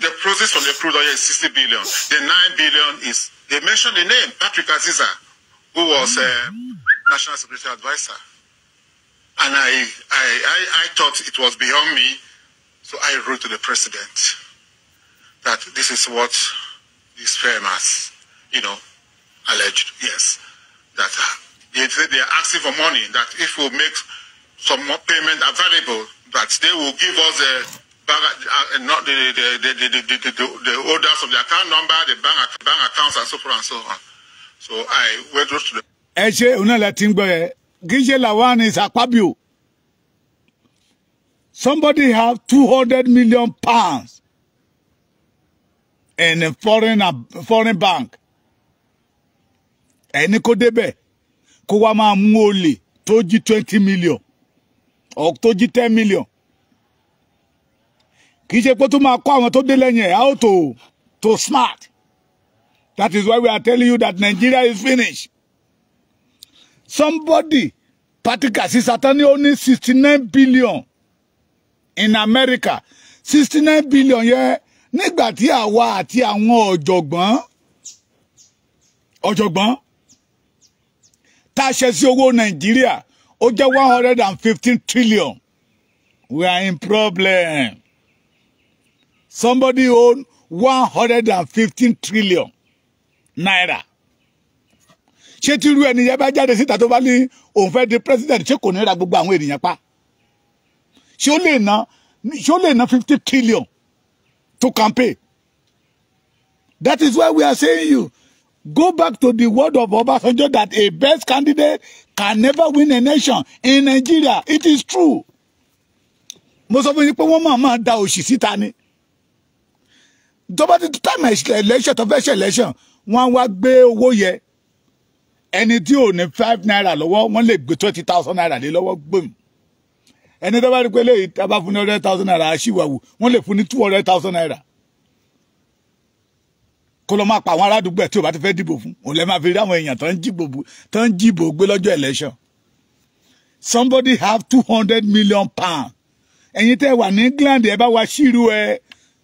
the proceeds from the crude oil is 60 billion. The 9 billion is, they mentioned the name, Patrick Aziza, who was National Security Advisor. And I thought it was beyond me, so I wrote to the president that this is what this firm has, alleged, yes, that they are asking for money, that if we make some more payment available, that they will give us the holders of the account number, the bank accounts, and so forth and so on. So I went to the. Somebody have 200 million pounds in a foreign bank. Ẹni kó débẹ̀ kó wá máa mú olè tó jí 20 million or tó jí 10 million. Kì í ṣe pé tó máa kó àwọn tó dé lẹ́yìn how to smart. That is why we are telling you that Nigeria is finished. Somebody, Patrick Asisatani, only 69 billion in America. 69 billion, yeah. Nígbà tí àwa àti àwọn ọ̀jọ̀gbọ́n tá ṣe sí owó Nigeria ó jẹ́ 115 trillion. We are in problem. Somebody own 115 trillion naira. Ṣé tí irú ènìyàn bá jáde síta tó bá ní òun fẹ́ di president ṣé kò ní ra gbogbo àwọn ènìyàn pa? Ṣé ó lè ná 50 trillion to campaign? That is why we are saying you go back to the word of Obasanjo that a best candidate can never win a nation in Nigeria. It is true. mo sọ fún yín pé wọ́n máa da òṣì síta ni tó bá ti time election tó fẹ́ ṣe election wọ́n wá gbé owó yẹ ẹni tí ò ní 5 naira lọ́wọ́ wọ́n lè gbé 20,000 naira lé lọ́wọ́ gbòm ẹni tó bá rí pé léyìí tá bá fún ní 100,000 naira aṣíwàwù wọ́n lè fún ní 200,000 naira kó lọ máa pa àwọn aládùúgbò ẹ̀ tí ò bá ti fẹ́ dìbò fún òun lè máa fi rí àwọn èèyàn tó ń jìbò gbé lọ́jọ́ election. Somebody have 200 million pounds ẹ̀yin tẹ́ wà ní England ẹ bá wa ṣírò ẹ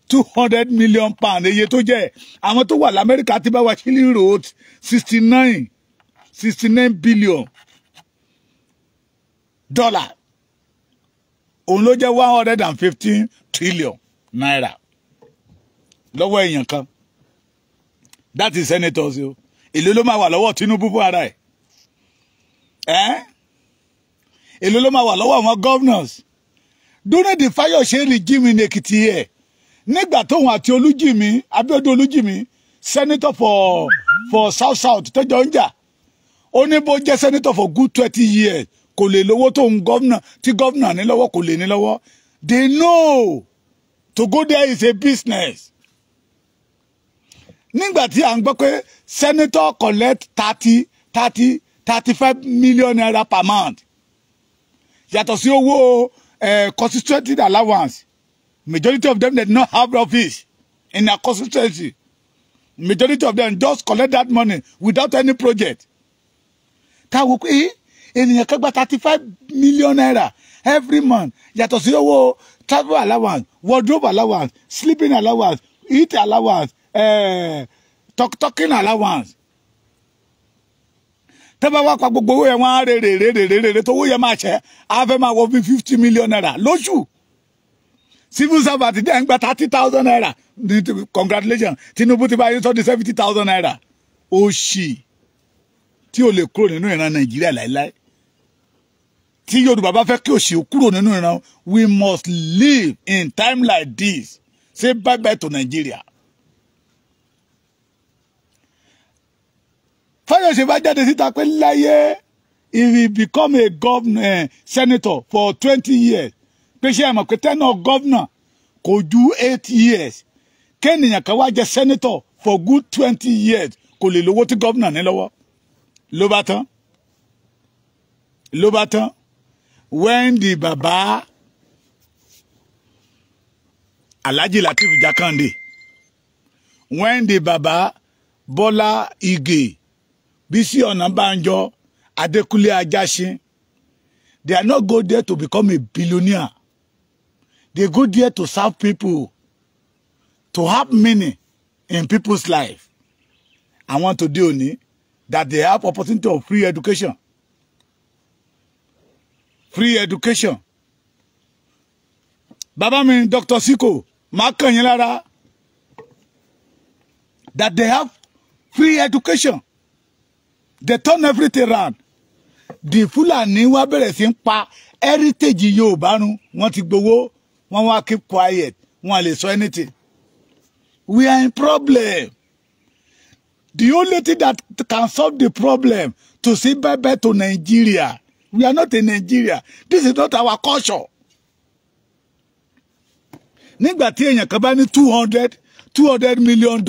200 million pounds iye tó jẹ́ àwọn tó wà l'Amẹ́ríkà ti bá wa ṣírò 69 billion dollar òun ló jẹ́ 115 trillion naira lọ́wọ́ èèyàn kan. That is senators o èló ló máa wà lọ́wọ́ Tinubu fún ara ẹ̀ èló ló máa wà lọ́wọ́ àwọn governors during the Fayose regime ní Èkìtì ẹ̀ nígbà tóun àti Olújìmí Abíọ́dún Olújìmí senator for South tọ́jọ́ ń jà ó ní bó jẹ́ senator for good 20 years kò lè lówó tóun governor tí governor ní lọ́wọ́ kò lè ní lọ́wọ́. They know to go there is a business. Nígbà tí à ń gbọ́ pé senator collect 35 million naira per month yàtọ̀ sí owó constituency allowance. Majority of them did not have office in their constituency. Majority of them just collect that money without any project. Káwọ́ pé ènìyàn kan gba 35 million naira every month yàtọ̀ sí owó travel allowance, wardrobe allowance, sleeping allowance, eat allowance, talking allowance. Tẹ́bá wá pa gbogbo owó yẹn wọ́n á rèrè tó owó yẹn máa ṣe á fẹ́ máa wọ bí 50 million naira lóṣù. Civil servant dẹ̀ ń gba 30,000 naira. Congratulations, Tinubu ti bá yín sọ di 70,000 naira. Òṣì tí o lè kúrò nínú ìran Nàìjíríà láíláí. Tí Yorùbá bá fẹ́ kí òṣì ó kúrò nínú ìran, we must live in time like this. Say bye bye to Nigeria. Fayose bá jáde síta pé láyé if he become a governor, senator for 20 years pé ṣé ẹ mọ̀ pé tenure governor kò ju 8 years kéèyàn kan wá jẹ senator for good 20 years kò lè lówó tí governor ní lọ́wọ́ ló bá tán when the baba Alhaji Lateef Jakande when the baba Bola Ige Bisi Ọ̀nàbànjọ Adékúnlé Ajásin they are not go there to become a billionaire. They go there to serve people, to have meaning in people's life. I want to do only that they have opportunity of free education. Free education. Baba mi Dr. Siko, Makanyin lára, that they have free education. They turn everything around. The Fulani wá bẹ̀rẹ̀ sí ń pa heritage Yorùbá run, wọ́n ti gbowó, wọ́n wá keep quiet, wọ́n lè sọ anything. We are in problem. The only thing that can solve the problem to say bye-bye to Nigeria. We are not in Nigeria. This is not our culture. Nígbà tí èèyàn kan bá ní $200 million.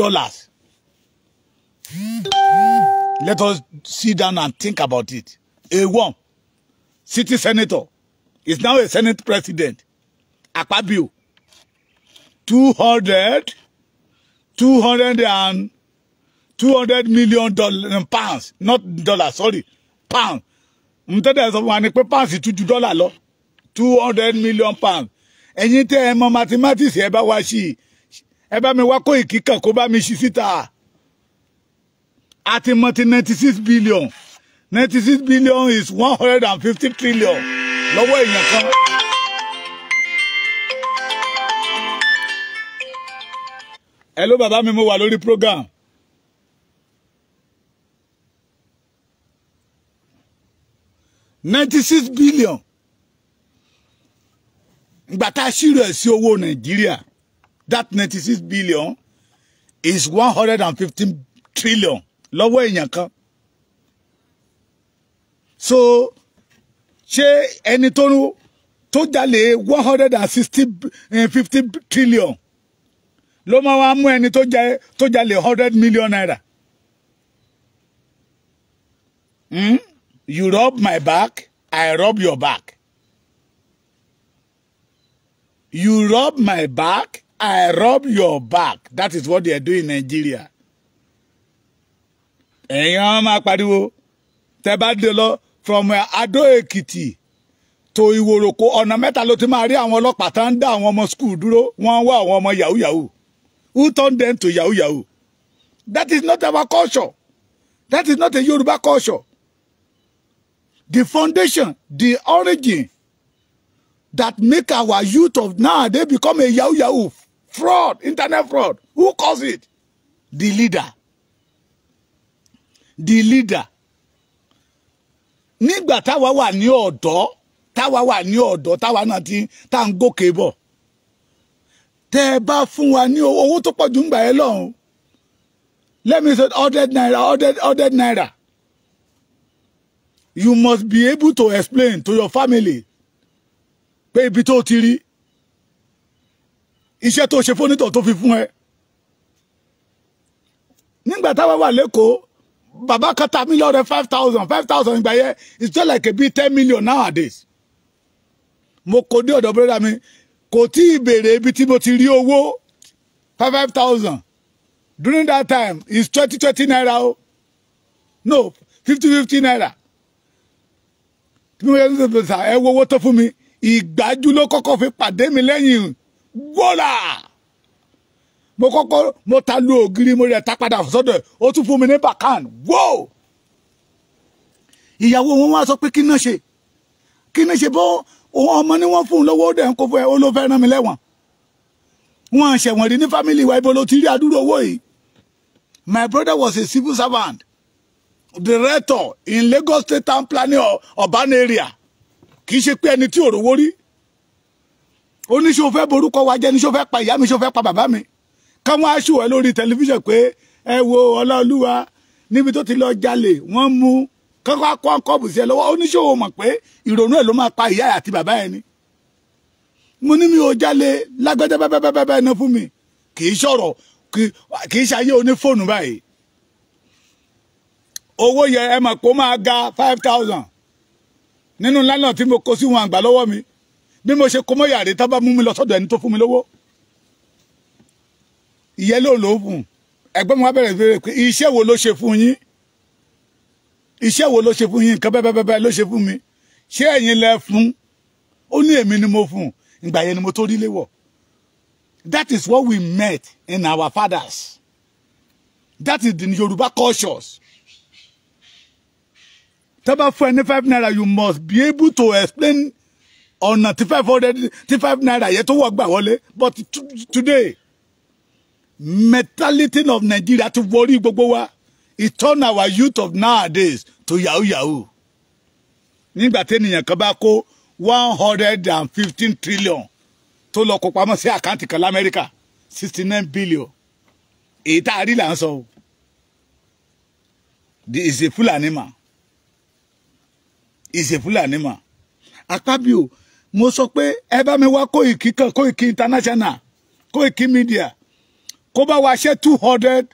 Let us sit down and think about it. A1, city senator, is now a senate president. Akpabio, 200 million pounds, not dollars, sorry, pounds. Mtede sọ wá ní pé pounds ju dollar lọ. 200 million pounds. Ẹ̀yin tẹ́ ẹ mọ̀ mathematics ẹ bá wá sí. Ẹ bá mi wá kó ìkíkàn kó bá mi ṣí síta. Àti mọ̀ ti 96 billion. 96 billion is 150 trillion. Lọ́wọ́ èèyàn kan. Hello bàbá mi mo wà lórí program. $96 billion. Ìgbà tá a ṣírò ẹ̀ sí owó Nàìjíríà. That 96 billion is 115 trillion. Lọ́wọ́ èèyàn kan. So ṣé ẹni tó tó jalè 150 trillion ló máa wá mú ẹni tó jalè 100 million naira. You rub my back, I rub your back. You rub my back, I rub your back. That is what they are doing in Nigeria. Èèyàn máa pariwo tẹ́ bá dé lọ from Ado Ekiti to Iworoko ọ̀nà mẹ́ta ló ti máa rí àwọn ọlọ́pàá tá ń dá àwọn ọmọ school dúró wọ́n wá àwọn ọmọ yahoo yahoo. Who turned them to yahoo yahoo? That is not our culture. That is not a Yoruba culture. The foundation, the origin that make our youth of now, they become a yahoo yahoo fraud, internet fraud. Who caused it? The leader. The leader. Nígbà táwa wà ní ọ̀dọ́, táwa náà tí tá ń gòkè bọ̀. Tẹ́ bá fún wa ní owó tó pọ̀ jù ńgbà yẹn lọ́hùn. Let me say 100 naira. You must be able to explain to your family pé ibi tó ti rí iṣẹ́ tó ṣe fónítọ̀ tó fi fún ẹ. Nígbà táwa wà lẹ́kọ̀ọ́ bàbá kan ta mí lọ́rẹ 5,000 ìgbà yẹn it's just like a bit 10 million nowadays. Mo kò dé ọ̀dọ̀ brother mi kò tí ì béèrè ibi tí mo ti rí owó 5,000 during that time is 20 naira o no 50 naira. Ẹ wo owó tó fún mi ìgbájú ló kọ́kọ́ fi pàdé mi lẹ́yìn gbọ́là mo ta lu ògiri mo rẹ̀ ta padà sọ́dọ̀ ó tún fún mi ní bàkán wó. Ìyàwó wọn wá sọ pé kí náà ṣe bọ́ ọmọ ni wọ́n fún un lówó dẹ̀ ń kó fún ẹ ó ló fẹ́ rán mi lẹ́wọ̀n. Wọ́n ṣẹ̀wọ̀n rí ní fámìlì wa ibo ló ti rí àdúrà owó yìí. My brother was a civil servant, director in Lagos State Town Planning urban area. Kì í ṣe pé ẹni tí ò rówó rí. Ó ní ṣó fẹ́ borúkọ wa jẹ́ ní ṣó fẹ́ pa ìyá mi ṣó fẹ́ pa bàbá mi. Káwọn aṣọ ẹ lórí tẹlifíṣàn pé ẹ wo Ọláolúwa níbi tó ti lọ jalè wọ́n mú kọ́kọ́ kọ́ọ̀bù sí ẹ lọ́wọ́. Ó ní ṣó o mọ̀ pé ìrònú ẹ̀ ló máa pa ìyá àti bàbá ẹni. Mo ní mi ò jalè lágbẹ́jẹ́ bẹ́ẹ̀ náà fún mi. Kì í ṣọ̀rọ̀ kì í ṣayé onífóònù báyìí. Owó yẹ ẹ mọ̀ kó máa ga 5,000 nínú lánàá tí mo kó sí wọn àgbà lọ́wọ́ mi bí mo ṣe kó mọ́ yàrá tá bá mú mi lọ sọ́dọ̀ ẹni tó fún mi lówó. Ìyẹn ló fún ẹgbẹ́ mi wá bẹ̀rẹ̀ bẹ̀rẹ̀ pé iṣẹ́ wo ló ṣe fún yín nǹkan bẹ́ẹ̀ ló ṣe fún mi ṣé ẹ̀yin lẹ fún ó ní èmi ni mo fún ìgbà yẹn ni mo tó rí léwọ̀. That is what we met in our fathers. That is the Yoruba cultures. Tá bá fún ẹ ní 5 naira you must be able to explain ọ̀nà tí 5 naira yẹn tó wọ́ gbà wọlé. But today mentality of Nigeria ti worry gbogbo wa. It turn our youth of nowadays to yahoo yahoo. Nígbà tí ènìyàn kan bá kó 115 trillion tó lọ kó pamọ́ sí àkáǹtì kan l'Amẹ́ríkà 69 billion. Èyí tá a rí là ń sọ o. Is a Fulani man. Is a Fulani man. Akpabio mo sọ pé ẹ bá mi wá Koiki International Koiki Media kó bá wa ṣe 200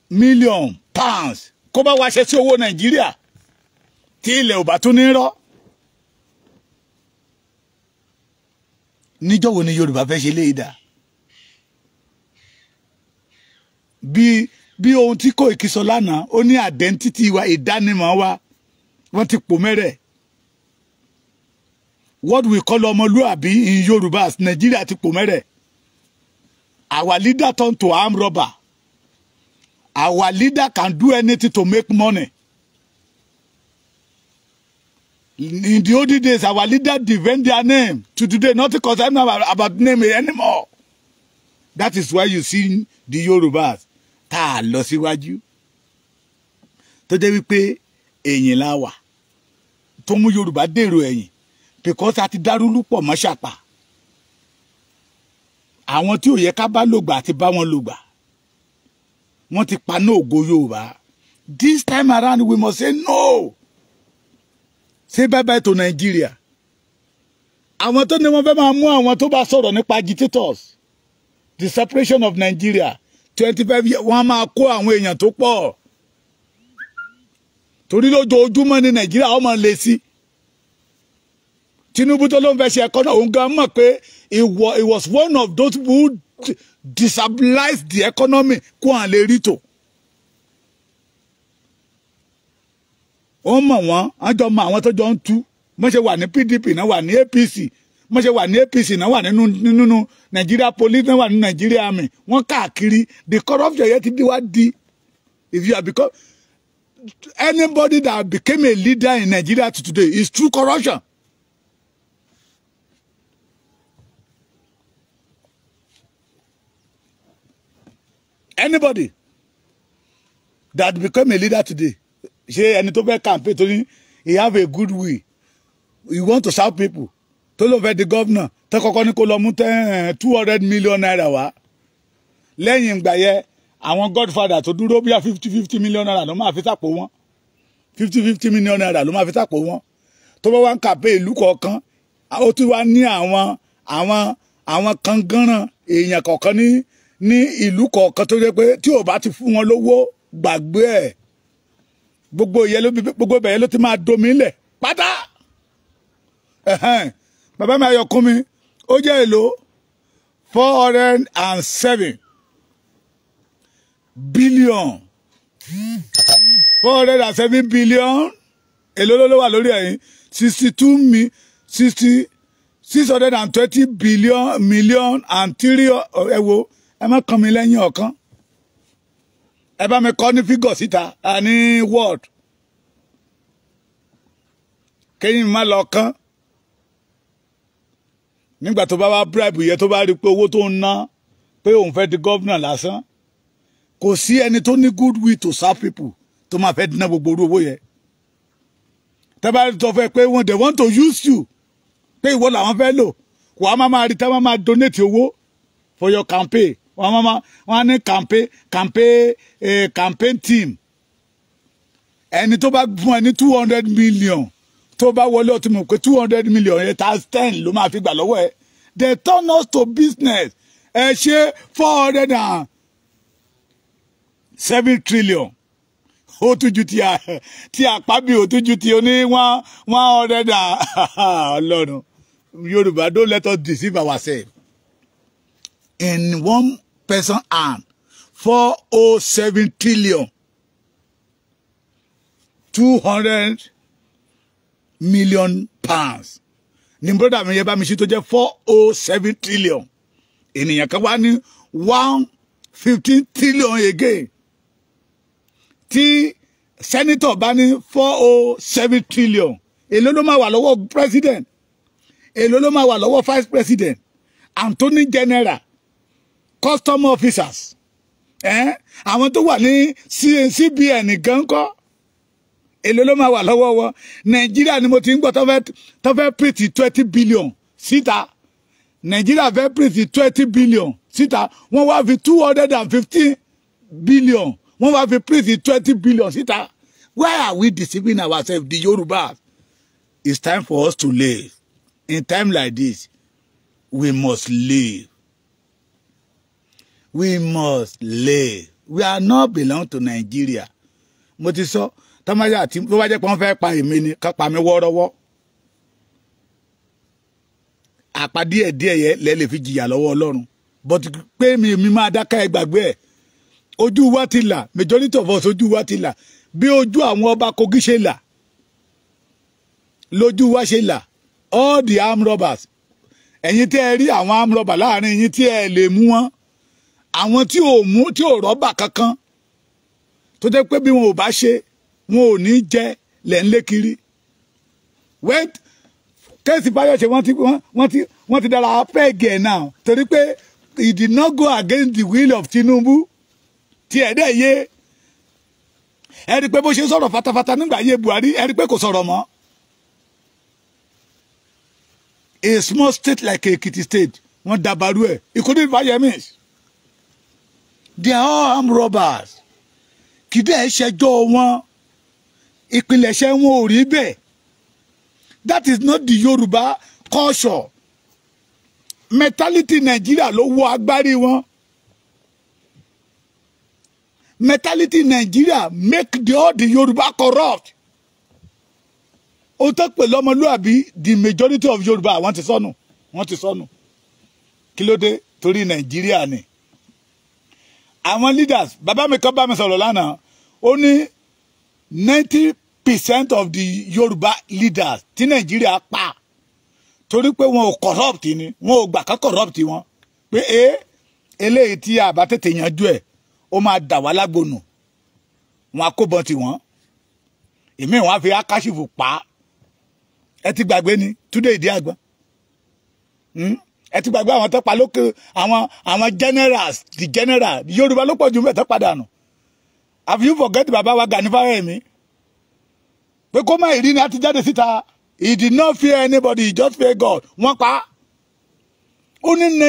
million pounds kó bá wa ṣe sí owó Nàìjíríà tí ilẹ̀ ò bá tún ní rọ́. Níjọ́ wo ni Yorùbá fẹ́ ṣe léyìí dà? Bí ohun tí Koiki sọ lánàá ó ní identity wa ìdánimọ̀ wa wọ́n ti pò mẹ́rẹ̀. What we call ọmọlúàbí in Yoruba Nigeria ti pò mẹ́rẹ̀. Our leader turned to armed robber. Our leader can do anything to make money. In the old days, our leader defend their name. To today, nothing concerned about name anymore. That is why you see the Yorubas. Tá lọ síwájú. Tó jẹ́ wípé ẹ̀yìn la wà. Tó mú Yorùbá dèrò ẹ̀yìn. Because a ti dárúlú pọ̀ mọ́ ṣàpà. Àwọn tí ò yẹ ká bá lògbà àti bá wọn lògbà. Wọ́n ti paná ògo Yorùbá. This time around we must say no. say bye bye to Nigeria. Àwọn tó ní wọ́n fẹ́ máa mú àwọn tó bá sọ̀rọ̀ nípa agitators, the separation of Nigeria 25 years wọ́n máa kó àwọn èèyàn tó pọ̀ torí lójoojúmọ́ ní Nàìjíríà ó máa lé sí. Tinubu tó ló ń fẹ́ ṣe ẹ̀kọ́ náà òun gan mọ̀ pé he was one of those who destabilized the economy kó hàn lè rí tò. Ó mọ̀ wọ́n àjọ mọ àwọn tó jọ ń tú mo ṣe wà ní PDP náà wà ní APC mo ṣe wà ní APC náà wà nínú Nigeria police náà wà ní Nigeria army wọ́n káàkiri the corruption yẹn ti di wá di if you are because anybody that became a leader in Nigeria to today is through corruption. Anybody that become a leader today, ṣé ẹni tó fẹ́ campaign tó ní he have a good will, you want to serve people, tó ló fẹ́ di governor, tó kọ́kọ́ ní kó lọ mú 200 million naira wá. Lẹ́yìn ìgbà yẹn, àwọn godfather tó dúró bí i 50 million naira ló máa fi sàpò wọn. 50 million naira ló máa fi sàpò wọn. Tó bá wá ń campaign ìlú kọ̀ọ̀kan, ó tún wá ní àwọn kangánran èèyàn kọ̀ọ̀kan ní ìlú kọ̀ọ̀kan tó jẹ́ pé tí ò bá ti fún wọn lówó gbàgbé ẹ̀ gbogbo ìbẹ̀yẹ ló ti máa domi lẹ̀ pátá. Bàbá mi Ayọ̀kún mi ó jẹ́ èlò 407 billion 407 billion èlò ló wà lórí ẹ̀yìn 620 million and 3 ẹ̀wò ẹ má kàn mí lẹ́yìn ọ̀kan ẹ bá mi kọ́ ní fígọ̀ síta ní word kéyìn má lọ kán nígbà tó bá wá bribe yẹ tó bá rí pé owó tó ń ná pé òun fẹ́ di governor lásán kò sí ẹni tó ní good will to serve people tó máa fẹ́ dín gbogbo owó yẹ tẹ́ bá tó fẹ́ pé wọ́n they want to use you pé ìwọ làwọn fẹ́ lò wàá máa rí tẹ́ máa donate owó for your campaign wọ́n ní campaign team ẹni tó bá fún ẹ ní 200 million tó bá wọlé ọtí mọ̀ pé 200 million yẹn times 10 ló máa fi gbà lọ́wọ́ ẹ they turn us to business ẹ ṣe 407 trillion ó tún ju ti àpábí ó tún ju ti oní 100 Ọlọ́run Yorùbá don't let us deceive ourselves. In one person hand, 407 trillion, 200 million pounds. Ní brother mi yẹ bá mi ṣe tó jẹ́ 407 trillion. Ènìyàn kan wá ní 115 trillion again. Tí senator bá ní 407 trillion. Èló ló máa wà lọ́wọ́ president. Èló ló máa wà lọ́wọ́ vice president. Attorney general. Custom officers, àwọn tó wà ní CBN gan kọ́ èlò ló máa wà lọ́wọ́ wọn Nàìjíríà ni mo ti ń gbọ́ tó fẹ́ print 20 billion síta Nàìjíríà fẹ́ print 20 billion síta wọ́n wá fi 215 billion wọ́n wá fi print 20 billion síta. Why are we deceiving ourselves, the Yorubas? It's time for us to live. In time like this, we must live. We must live. We are not belong to Nigeria. Mo ti sọ, tamaya tí bó bá jẹ́ pé wọ́n fẹ́ pa èmi ni ká pa mí wọ́rọ́wọ́. Àpá díẹ̀ yẹ lẹ lè fi jìyà lọ́wọ́ Ọlọ́run. But pé mi máa dákẹ́ ẹ gbàgbé ẹ̀. Ojú wa ti là, majority of us ojú wa ti là. Bí ojú àwọn ọba Kogi ṣe là. Lójú wa ṣe là. All the armed robbers. Ẹ̀yin tí ẹ rí àwọn armed robbers láàrin yín tí ẹ lè mú wọn. Àwọn tí ò rọ́bà kankan tó jẹ́ pé bí wọn ò bá ṣe wọn ò ní jẹ lẹ̀ ń lé kiri. Kéèsì báyọ̀ ṣe wọ́n ti dára pẹ́ẹ̀gì ẹ̀ náà torí pé he did not go against the will of Tinubu tí ẹ̀ dẹ̀ yé ẹ rí pé bó ṣe sọ̀rọ̀ fatafata nígbà yé Buhari ẹ rí pé kò sọ̀rọ̀ mọ́. A small state like Ekiti state wọ́n dàbàrú ẹ̀ he couldn't buy emis. They are all armed robbers. Kìdẹ́ ṣẹjọ́ wọn ìpilẹ̀ṣẹ̀ wọn ò rí bẹ́ẹ̀ That is not the Yoruba culture. Mentality Nigeria ló wọ agbárí wọn. Mentality Nigeria make all the Yoruba corrupt. Ó tó pè lọ́mọlúàbí, the majority of Yoruba wọ́n ti sọnù. Wọ́n ti sọnù. Kí ló dé? Torí Nigeria ni. Àwọn leaders, bàbá mi kan bá mi sọ̀rọ̀ lánàá, ó ní 90% of the Yoruba leaders tí Nigeria pa. Torí pé wọn ò corrupt ni, wọn ò gbà ká corrupt wọn. Pé eléyìí tí a bá tètè yanjú ẹ̀, ó máa dà wá lágbónù. Wọn akóbọn ti wọn. Èmi wọn á fi akásífù pa. Ẹ ti gbàgbé ni, Túndé Ìdíàgbọn. Ẹ ti gbàgbé àwọn tó pa lókè, àwọn generals, the general, Yorùbá ló pọ̀ jù mẹ́ta padà nù. Have you forget bàbá wa Gani Fáwẹ́mi? Pé kó má ìrí ni a ti jáde síta. He did not fear anybody, he just feared God. Wọ́n pa. Only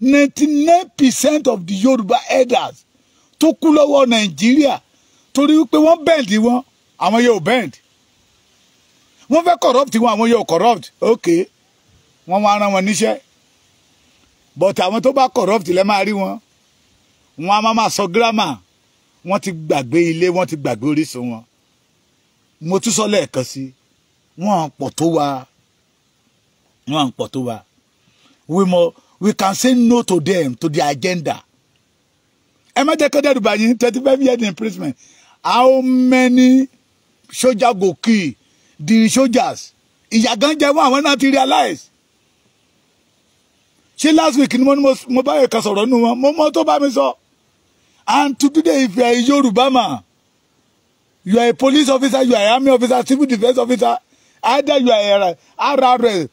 99% of the Yoruba elders tó kú lọ́wọ́ Nàìjíríà torí pé wọ́n bend wọn, àwọn yóò bend. Wọ́n fẹ́ corrupt wọn, àwọn yóò corrupt. Okay. Wọ́n wá rán wọn níṣẹ́. But àwọn tó bá corrupt lẹ́ máa rí wọn. Wọ́n á máa sọ grammar. Wọ́n ti gbàgbé ilé, wọ́n ti gbàgbé orísun wọn. Mo tún sọ lẹ́ẹ̀kan sí. Wọ́n pọ̀ tó wa. Wọ́n pọ̀ tó wa. We can say no to them, to their agenda. Ẹ má jẹ́ kó dẹ́rù bà yín, 35 years in imprisonment. How many soldiers go kill the soldiers? Ìyà gan jẹ wọ́n, àwọn náà ti realize. Ṣé last week ni mo bá ẹ̀ka sọ̀rọ̀ nù wọn, mo mọ́ tó bá mi sọ. And today, if you are a Yoruba man, you are a police officer, you are an army officer, civil defense officer, either you are a RRS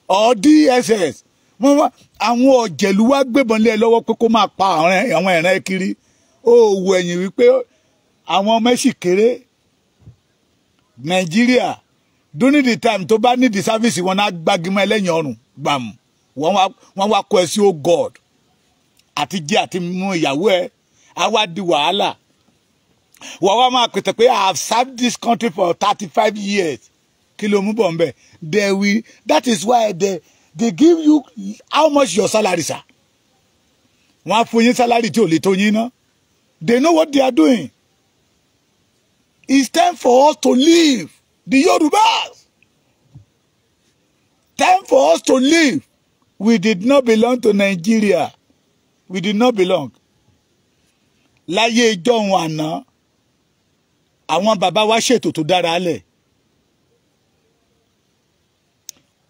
or DSS. Àwọn ọ̀jẹ̀lú wá gbébọn lé ẹ lọ́wọ́ pé kó máa pa àwọn ẹ̀ràn kiri. Ó wù ẹ̀yìn wípé àwọn Mẹ́ṣì kéré. Nigeria, during the time tó bá need the service wọn á gbágimọ́ ẹlẹ́yìn ọrùn gbàm. Wọ́n wá kọ ẹ sí o God. Àti jẹ́ àti mú ìyàwó ẹ. Á wá di wàhálà. Wọ́n wá máa pètè pé I have served this country for 35 years. Kí ló mú bọ̀ ń bẹ̀? That is why they give you how much your salary, sir. Wọ́n á fún yín salary tí ò lè tó yín ná. They know what they are doing. It's time for us to leave the Yorubas. Time for us to leave. We did not belong to Nigeria. We did not belong. Láyé ìjọ́un àná, àwọn bàbá wa ṣètò tó dára lẹ̀.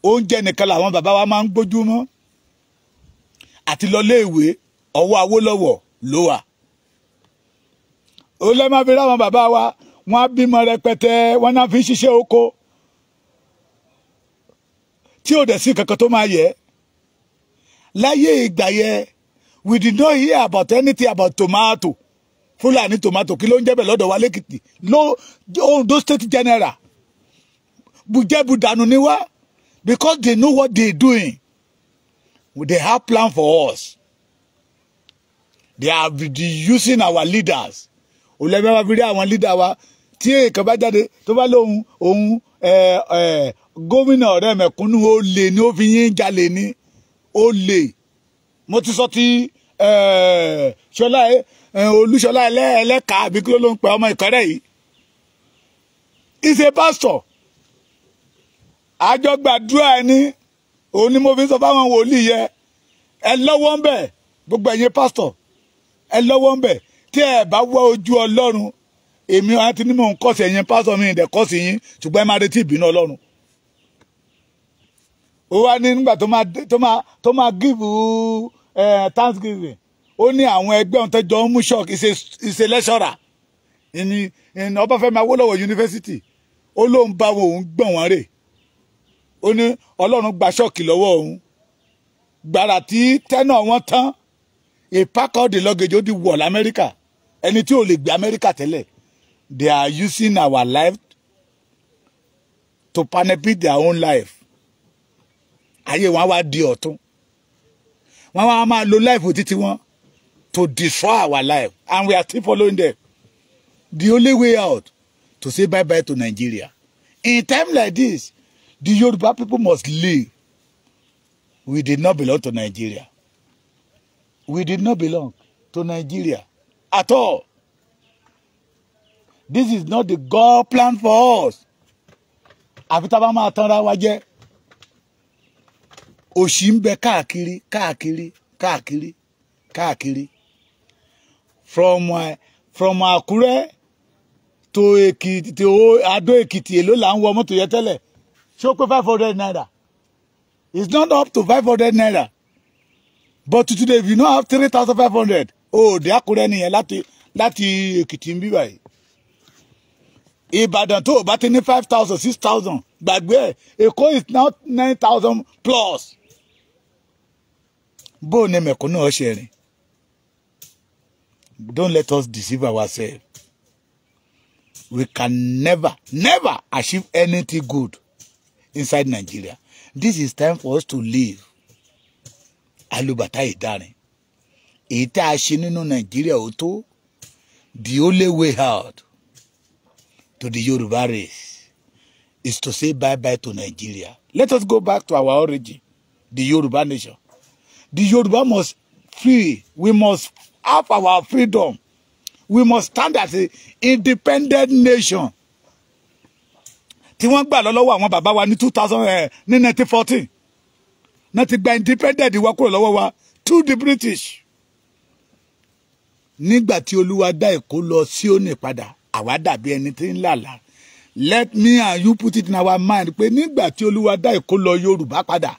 Oúnjẹ nìkan làwọn bàbá wa máa ń gbójú mọ́. Àti lọ léèwé, ọwọ́ Awólọ́wọ̀ ló wà. Ó lẹ́ máa fi ráwọn bàbá wa, wọ́n á bímọ rẹpẹtẹ, wọ́n náà fi ń ṣiṣẹ́ oko. Tí ò dẹ̀ sí kankan tó máa yẹ. Láyé ìgbà yẹn, we did not hear about anything about tomato. Fúlàní tomato kí ló ń jẹ́ bẹ̀ lọ́dọ̀ wa lẹ́kìtì. Ondo State General. Bùjẹ́bù dànù ni wá. Because they know what they're doing. They have plan for us. They are using our leaders. Olẹ́bẹ̀ wá fi rí àwọn leader wa. Tí èèkàn bá jáde tó bá lóhun gómìnà ọ̀rẹ́ mẹ̀kúnnù ó lè ní ó fi yín jalè ní. Ó lè. Mo ti sọ ti Olúṣọlá ẹlẹ́ka àbí kí ló ń pè ọmọ Ìkọ́rẹ́ yìí. He's a pastor. Àjọ gbàdúrà ẹni òun ni mo fi sọ fáwọn wòlíì yẹ ẹ lọ́wọ́ ń bẹ̀ gbogbo ẹ̀yin pastor ẹ lọ́wọ́ ń bẹ̀ tí ẹ bá wá ojú Ọlọ́run èmi àti ní mò ń kọ́sì ẹ̀yin pastor mi ìdẹ̀ kọ́sì yín ṣùgbọ́n ẹ máa retí ìbínú Ọlọ́run. Ó wá ní nígbà tó máa give Thanksgiving ó ní àwọn ẹgbẹ́ ohun tẹ́jọ́ ń mú shock is a lecturer in Ọbáfẹ́mi Awólọ́wọ̀ University ó ló ń bá wọn òun gbọ̀n wọn rè. Ó ní Ọlọ́run gba ṣọ́ọ̀kì lọ́wọ́ òun. Gbàrà tí tẹ́nà wọn tán, a pack out the luggage ó di wọ̀ l'Amẹ́ríkà. Ẹni tí ò lè gbé Amẹ́ríkà tẹ́lẹ̀. They are using our life to benefit their own life. Ayé wọn wá di ọ̀tún. Wọ́n wá máa lo life títí wọn to destroy our life. And we are still following them. The only way out to say bye-bye to Nigeria. In time like this, The Yoruba people must live. We did not belong to Nigeria. We did not belong to Nigeria at all. This is not the God plan for us. Àfi máa tanra wa jẹ. Òṣì ń bẹ káàkiri. From Àkúrẹ́ to Èkìtì to Adó Èkìtì èló là ń wọ mọ́tò yẹn tẹ́lẹ̀. Ṣé ó pé 500 naira? It's not up to 500 naira. But today, if you don't have 3,500, oh, the Àkúrẹ́ nìyẹn láti Èkìtì ń bí báyìí. Ìbàdàn tó bá ti ní 5,000, 6,000, gbàgbé ẹ̀. Èkó is now 9,000 plus. Bó ni mẹ̀kúnnù ọ̀ṣẹ̀ rìn. Don't let us deceive ourselves. We can never achieve anything good inside Nigeria. This is time for us to live. Alubata ìdarin. Èyí tá a ṣe nínú Nigeria ó tó. The only way out to the Yoruba race is to say bye-bye to Nigeria. Let us go back to our origin, the Yoruba nation. The Yoruba must free. We must have our freedom. We must stand as an independent nation. Tí wọ́n gbà lọ́wọ́ àwọn bàbá wa ní 1914. Náà ti gba independent wa kúrò lọ́wọ́ wa to the British. Nígbà tí Olúwa dá Èkó lọ Síónì padà, àwa dàbí ẹni tí ń làlà. Let me and you put it in our mind pé nígbà tí Olúwa dá Èkó lọ Yorùbá padà,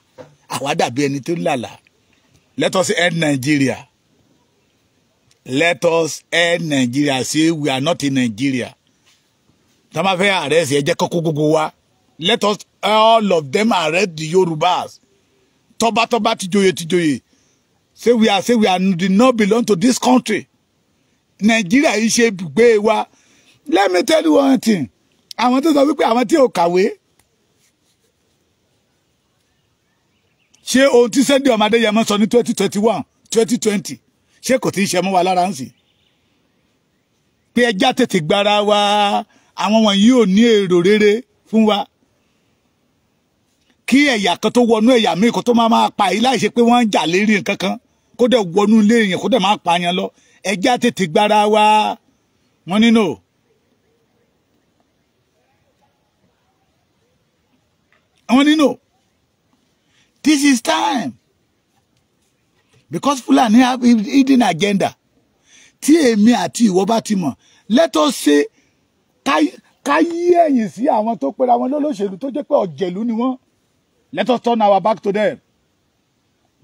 àwa dàbí ẹni tí ń làlà. Let us end Nigeria. Let us end Nigeria. Say we are not in Nigeria. Tama fẹ́ arrest ẹ jẹ́ kókó gbogbo wa. Let us all of them arrest the Yorubas. Toba ti joyè. Say we did not belong to this country. Nigeria yìí ṣe ibùgbé wa. Let me tell you one thing. Àwọn tó sọ wípé àwọn tí ò kàwé. Ṣé ohun tí Sunday Ọmọdéyẹmọ sọ ní 2021, 2020? Ṣé kò tí ń ṣe mọ́ wa lára ń sì? Pé ẹjá tètè gbára wa, àwọn wọ̀nyí ò ní èrò rere fún wa. Kí ẹ̀yà kan tó wọnú ẹ̀yà míì kó tó máa pa yìí láì ṣe pé wọ́n ń jà lérí nǹkan kan, kó dẹ̀ wọnú ilé èèyàn kó dẹ̀ máa pa yẹn lọ. Ẹjá tètè gbára wa. Wọ́n ní no. Wọ́n ní no. This is time. Because Fulani have hidden agenda. Tí èmi àti ìwọ bá ti mọ̀, let us say ká yí ẹ̀yìn sí àwọn tó pera wọn lólóṣèlú tó jẹ́ pé ọ̀jẹ̀lú ni wọ́n. Let us turn our back to them.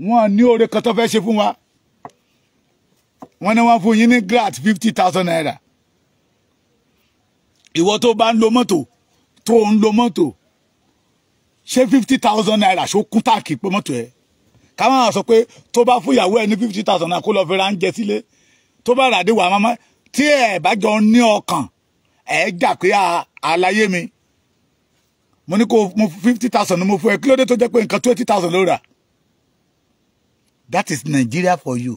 Wọ́n ní oore kan tó fẹ́ ṣe fún wa. Wọ́n ní wọ́n fún yín ní grat 50,000 naira. Ìwọ tó bá ń lo mọ́tò, ṣé 50,000 naira ṣó kún táàkì pé mọ́tò ẹ̀? Ká máa sọ pé tó bá fún ìyàwó ẹ ní 50,000 naira kó lọ fi ra oúnjẹ sílé. Tó bá ràdé wà máma tí ẹ bá jọ ní ọkàn ẹ jà pé àlàyé mi. Mo ní kó mo 50,000 ni mo fún ẹ kí ló dé tó jẹ́ pé nǹkan 20,000 ló rà. That is Nigeria for you.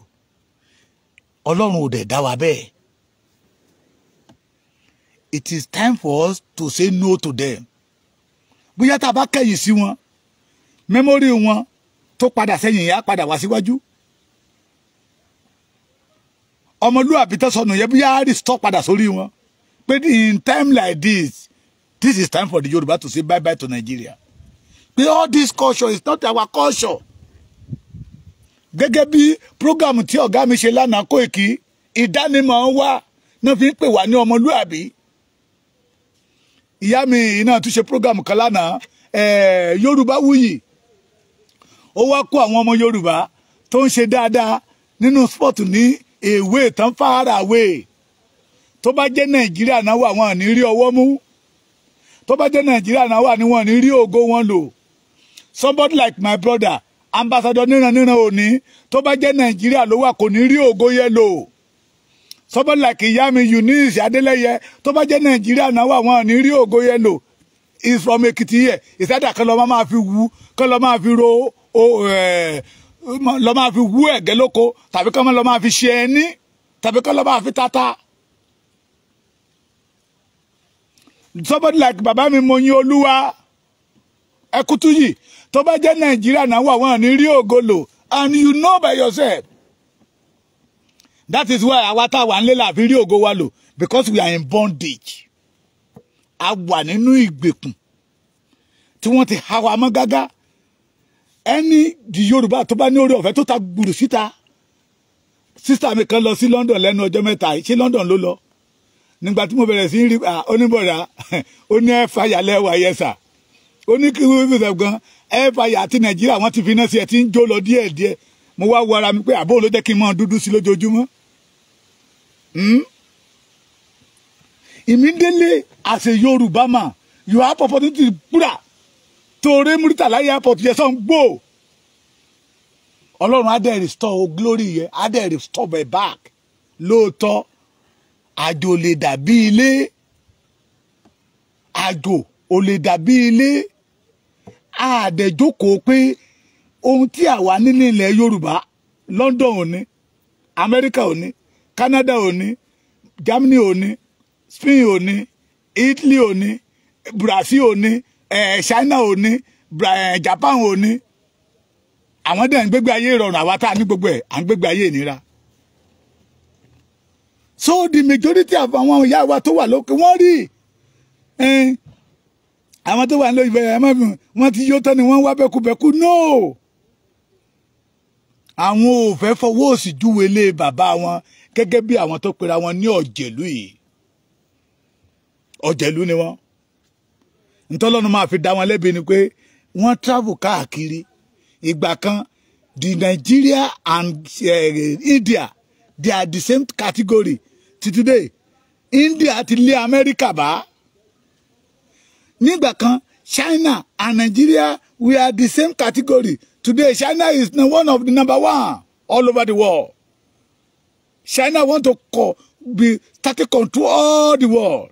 Ọlọ́run ò dẹ̀ dá wa bẹ́ẹ̀. It is time for us to say no to them. Bóyá tá a bá kẹ́yìn sí wọn, memory wọn tó padà sẹ́yìn yá padà wá síwájú. Ọmọlúwàbí tó sọnù yẹ bóyá restore padà sórí wọn. Pé in time like this is time for the Yoruba to say bye-bye to Nigeria. Pé all this culture is not our culture. Gẹ́gẹ́ bí program tí ọ̀gá mi ṣe lánàá Koiki, ìdánimọ̀ wa náà fi ń pè wá ní ọmọlúwàbí. Ìyá mi iná tún ṣe program kan lánàá, Yorùbá wuyì. Ó wá kó àwọn ọmọ Yorùbá tó ń ṣe dáadáa nínú sport ní èwe tán far away. Tó bá jẹ́ Nàìjíríà náà wà wọn ní rí ọwọ́ mú. Tó bá jẹ́ Nàìjíríà náà wà ní wọn ní rí ògo wọn lò. Somebody like my brother, Ambassador níran òní, tó bá jẹ́ Nàìjíríà ló wà kò ní rí ògo yẹ lò. Somebody like ìyá mi Eunice Adélẹ́yẹ, tó bá jẹ́ Nàìjíríà náà wà wọn ní rí ògo yẹ lò. Is from Èkìtì here. Ìsádà kan lọ máa fi wú, kan lọ máa fi ro lọ máa fi wú ẹ̀gẹ́ lóko, tàbí kan lọ máa fi ṣe ẹni, tàbí kan lọ máa fi tata. Somebody like bàbá mi Moyin Olúwa, Ekutuyi tó bá jẹ́ Nàìjíríà náà wà wọ́n ní rí ògo lò, and you know by yourself. That is why àwa tá wà nle la fi rí ògo wa lò, because we are in bondage. A wà nínú ìgbèkùn tí wọ́n ti há wa mọ́ gágá. Ẹni di Yorùbá tó bá ní orí ọ̀fẹ́ tó ta gbùrù síta. Sister mi kan lọ sí London lẹ́nu ọjọ́ mẹ́ta, ṣé London ló lọ. Nígbà tí mo bẹ̀rẹ̀ sí rí oníbọ̀dà, ó ní ẹ fàyà lẹ́wà yẹsà. Ó ní kí wọ́n fi gan ẹ fàyà àti Nàìjíríà wọ́n ti fi iná sí ẹ tí ń jó lọ díẹ̀díẹ̀. Mo wá wo ara mi pé àbó ló jẹ́ kí n mọ dúdú sí lójoojúmọ́. Immediately as a Yoruba man, you have opportunity to put to Muritala airport yes on go. Ọlọ́run á dẹ̀ restore glory yẹ, á dẹ̀ restore my back. Lóòótọ́, àjò lè dàbí ilé. Àjò ò lè dàbí ilé. A dẹ̀ jókòó pé ohun tí àwa ní ní ilẹ̀ Yorùbá, London ò ní, America ò ní, Canada ò ní, Germany ò ní, Spain ò ní, Italy ò ní, Brazil ò ní, China ò ní, Japan ò ní. Àwọn dẹ̀ ń gbégbé ayé ìrọ̀rùn, àwa tá ní gbogbo ẹ̀ à ń gbégbé ayé ìnira. So the majority of àwọn ìyá wa tó wà lókè wọ́n rí àwọn tó wà ní ìbẹ̀rẹ̀ wọ́n ti yó tán ni wọ́n wá bẹ́kúbẹ́kú. No, àwọn ò fẹ́ fọwọ́ òsì júwe lé bàbá wọn gẹ́gẹ́ bí àwọn tó pera wọn ní ọ̀jẹ̀lú yìí. Ọ̀jẹ̀lú ni wọ́n. Ntọ́lọ́run máa fi dá wọn lẹ́bi ni pé wọ́n travel káàkiri. Ìgbà kan the Nigeria and India, they are the same category. Today India ti lé America bá. Nígbà kan China and Nigeria, we are the same category. Today China is one of the number one all over the world. China want to be starting control all the world.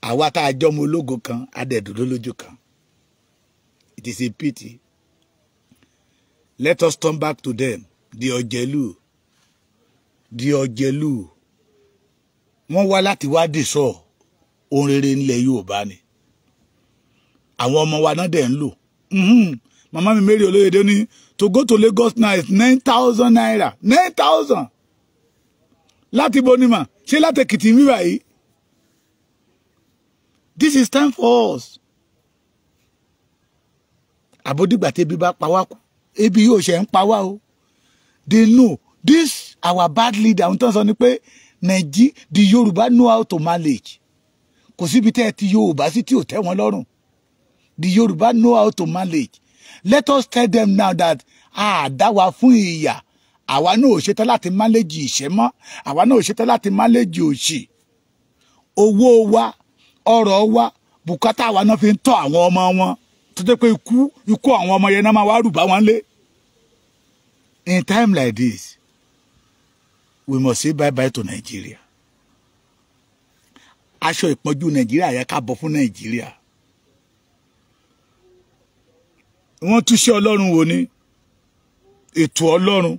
Àwa tá jọmọ ológo kan adẹ̀dúró lójú kan. It is a pity. Let us turn back to them. The Ọ̀jẹ̀lú. The Ọ̀jẹ̀lú. Wọ́n wá láti wá dì sọ ohun rere nílẹ̀ Yorùbá ni. Àwọn ọmọ wa náà dẹ̀ ń lò. Mama mi Mary Olóyèdé ní to go to Lagos now is 9,000 naira. 9,000. Láti Bonima. Ṣé láti Èkìtì mi báyìí? This is time for us. Àbódìgbà tí ebi bá pa wá kú. Ebi yóò ṣe ń pa wá o. They know this our bad leader. Àwọn tó ń sọ ni pé the Yoruba know how to manage. Kò síbi tẹ́ ti Yorùbá sí tí ò tẹ́ wọn lọ́rùn. The Yoruba know how to manage. Let us tell them now that dá wa fún ìyà. Àwa náà ò ṣetán láti manage ìṣẹ́ mọ́. Àwa náà ò ṣetán láti manage òṣì. Owó wa, ọrọ̀ wa, bùkátà wa náà fi ń tọ́ àwọn ọmọ wọn. Tó jẹ́ pé ikú àwọn ọmọ yẹn náà máa wá rùbá wọn lé. In time like this, we must say bye-bye to Nigeria. Aṣọ ìpọ́njú Nigeria yẹ ká bọ́ fún Nigeria. Wọ́n túṣe Ọlọ́run wò ní ètò Ọlọ́run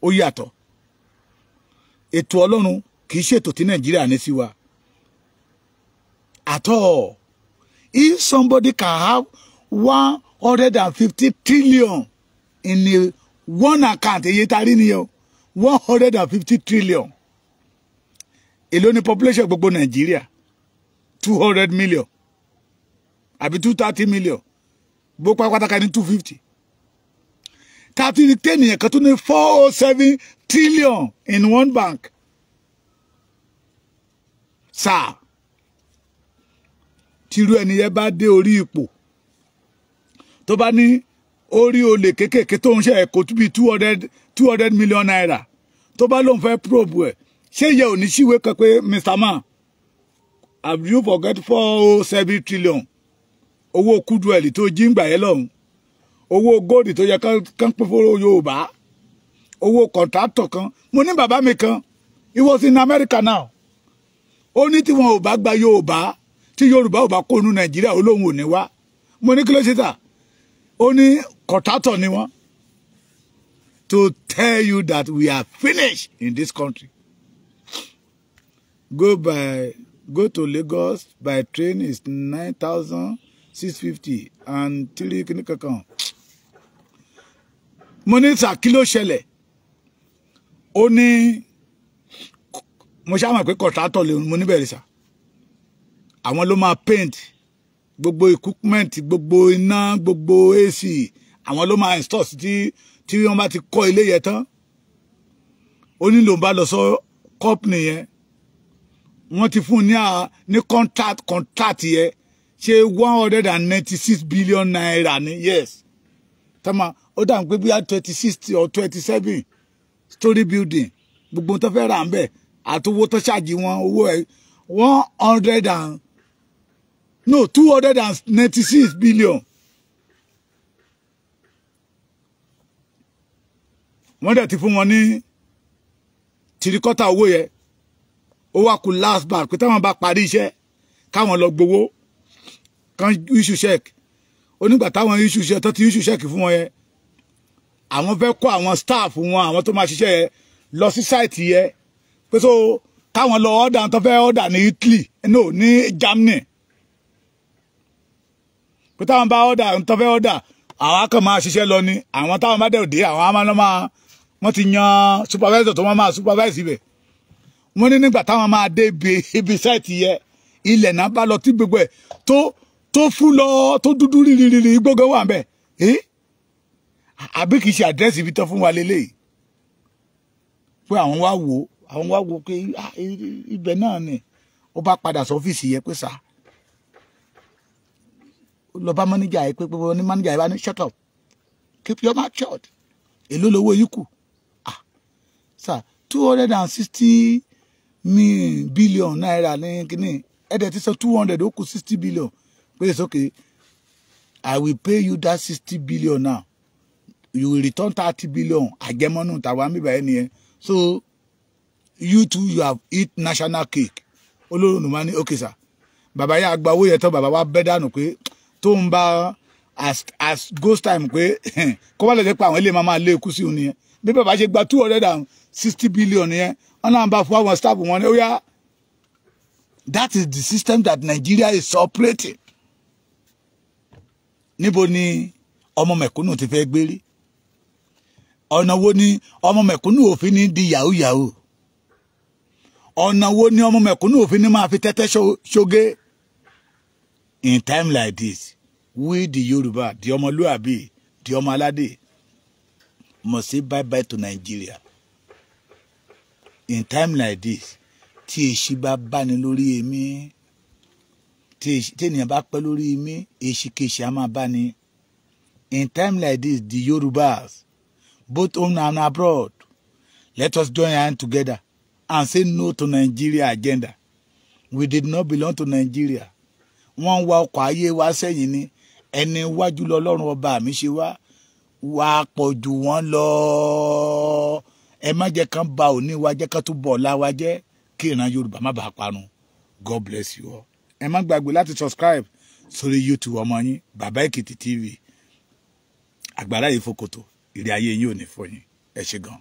ó yàtọ̀. Ètò Ọlọ́run kì í ṣètò tí Nigeria ní sí wa. At all. If somebody can have 150 trillion in one account, 150 trillion. Èló ni population gbogbo Nigeria? 200 million. Àbí 230 million. Gbogbo pátákà ní 250. Tàbí ní tẹ́nìyàn kan tó ní 407 trillion in one bank. Sir. Tírú ẹni yẹn bá dé orí ipò tó bá ní orí olè kékèké tó ń ṣe ẹ̀kọ́ tó bí 200 million naira tó bá lóun fẹ́ probe ẹ̀ ṣé yẹ ò ní síwé kan pé Mr. Man, have you forget 407 trillion owó kúdùẹ̀lì tó jí ń gbà yẹn lọ́hùn, owó góòdì tó yẹ kán pín fún Yorùbá, owó kọ̀ǹtátọ̀ kan. Mo ní bàbá mi kan, he was in America now. Ó ní tí wọn ò bá gba Yorùbá, tí Yorùbá ò bá kó nu Nàìjíríà olóhùn ò ní wá. Mo ní kí ló ṣe tà? Ó ní kọ̀ǹtátọ̀ ni wọ́n. To tell you that we are finished in this country. Go by Go to Lagos by train is 9,650 and 3 kìnnìkankan. Mo ní sà kí ló ṣẹlẹ̀? Ó ní mo ṣá mọ̀ pé contractor lè mo ní bẹ̀rẹ̀ sà. Àwọn ló máa paint gbogbo equipment, gbogbo iná, gbogbo AC. Àwọn ló máa install tí wọ́n bá ti kọ́ ilé yẹn tán. Ó ní ló ń bá lọ sọ company yẹn. Wọ́n ti fún ní contract yẹn ṣe 196 billion naira ni. Yes. Tama ó dà pé bí 26 or 27 story building gbogbo tó fẹ́ rà ń bẹ̀ àtowó tó ṣáàjì wọn owó ẹ̀ 296 billion. Wọ́n dẹ̀ ti fún wọn ní tìrìkọ́tà owó yẹn. Ó wá kù last bar pé táwọn bá parí iṣẹ́ káwọn lọ gbowó kan issue check. Onígbà táwọn issue check tó ti issue check fún wọn yẹn àwọn fẹ́ kó àwọn staff wọn àwọn tó máa ṣiṣẹ́ yẹn lọ sí site yẹn pé so káwọn lọ order tó fẹ́ order ní Italy no ní Germany pé táwọn bá order tó fẹ́ order àwọn kan máa ṣiṣẹ́ lọ ní àwọn táwọn bá dẹ̀ dé àwọn máa wọ́n ti yan supervisor tó máa supervise ibẹ̀. Wọ́n ní nígbà táwọn máa dé ibi site yẹn ilẹ̀ náà bá lọ tí gbogbo ẹ̀ tó fún lọ tó dúdú rírí gbogbo wà ńbẹ̀ àbí kìí ṣe àdírẹ́sì ibi tó fún wa lélẹ́yìí pé àwọn wá wò pé ibẹ̀ náà ni ó bá padà sọ́fíìsì yẹn pé sá lọ bá mọ́níjà yẹn pé ní mọ́níjà yẹn bá ní shut up keep your mouth shut èló lówó yìí kù sá 260 billion naira ní kíní ẹ̀dẹ̀ ti sọ 200 ó kù 60 billion pé it's okay I will pay you that 60 billion now you will return 30 billion àjẹmọ́nù tàwa mi báyìí nìyẹn so you too you have eat national cake olóró nùmá ní okay sir bàbá yà gba owó yẹn tán bàbá wa bẹ́ dànù pé tó ń bá as ghost time pé kó wá lè jẹ́ pé àwọn ilé máa lé ikú sí òun nìyẹn bí bàbá ṣe gba 260 billion yẹn wọn náà bá fún àwọn staff wọn ní ó yá that is the system that Nigeria is operating. Níbo ni ọmọ mẹ̀kúnnù ti fẹ́ gbérí ọ̀nà wo ni ọmọ mẹ̀kúnnù òfin ní di yahoo yahoo ọ̀nà wo ni ọmọ mẹ̀kúnnù òfin ní máa fi tẹ́tẹ́ ṣoge. In time like this we the Yoruba the ọmọlúàbí the ọmọ aládé must say bye bye to Nigeria. In time like this tí èṣì bá bá ní lórí èmi tí ènìyàn bá pẹ́ lórí èmi èṣìkéṣì á máa bá ní. In time like this the Yorubas both home and abroad let us join hands together and say no to Nigeria agenda. We did not belong to Nigeria. Wọ́n wá ọkọ̀ ayé wa sẹ́yìn ni ẹni wájú lọ́lọ́run ọba mi ṣe wá pọ̀ jù wọ́n lọ. Ẹ má jẹ́ kán ba òní wa jẹ́ kán tún bọ̀ ọ̀la wa jẹ́ kí ìran Yorùbá má bàa parun. God bless you all. Ẹ má gbàgbé láti subscribe sórí YouTube ọmọ yín Bàbá Èkìtì TV. Àgbàrá Ìfọkòtò ìrì ayé yín ò ní fọ́ yín. Ẹ ṣé gan.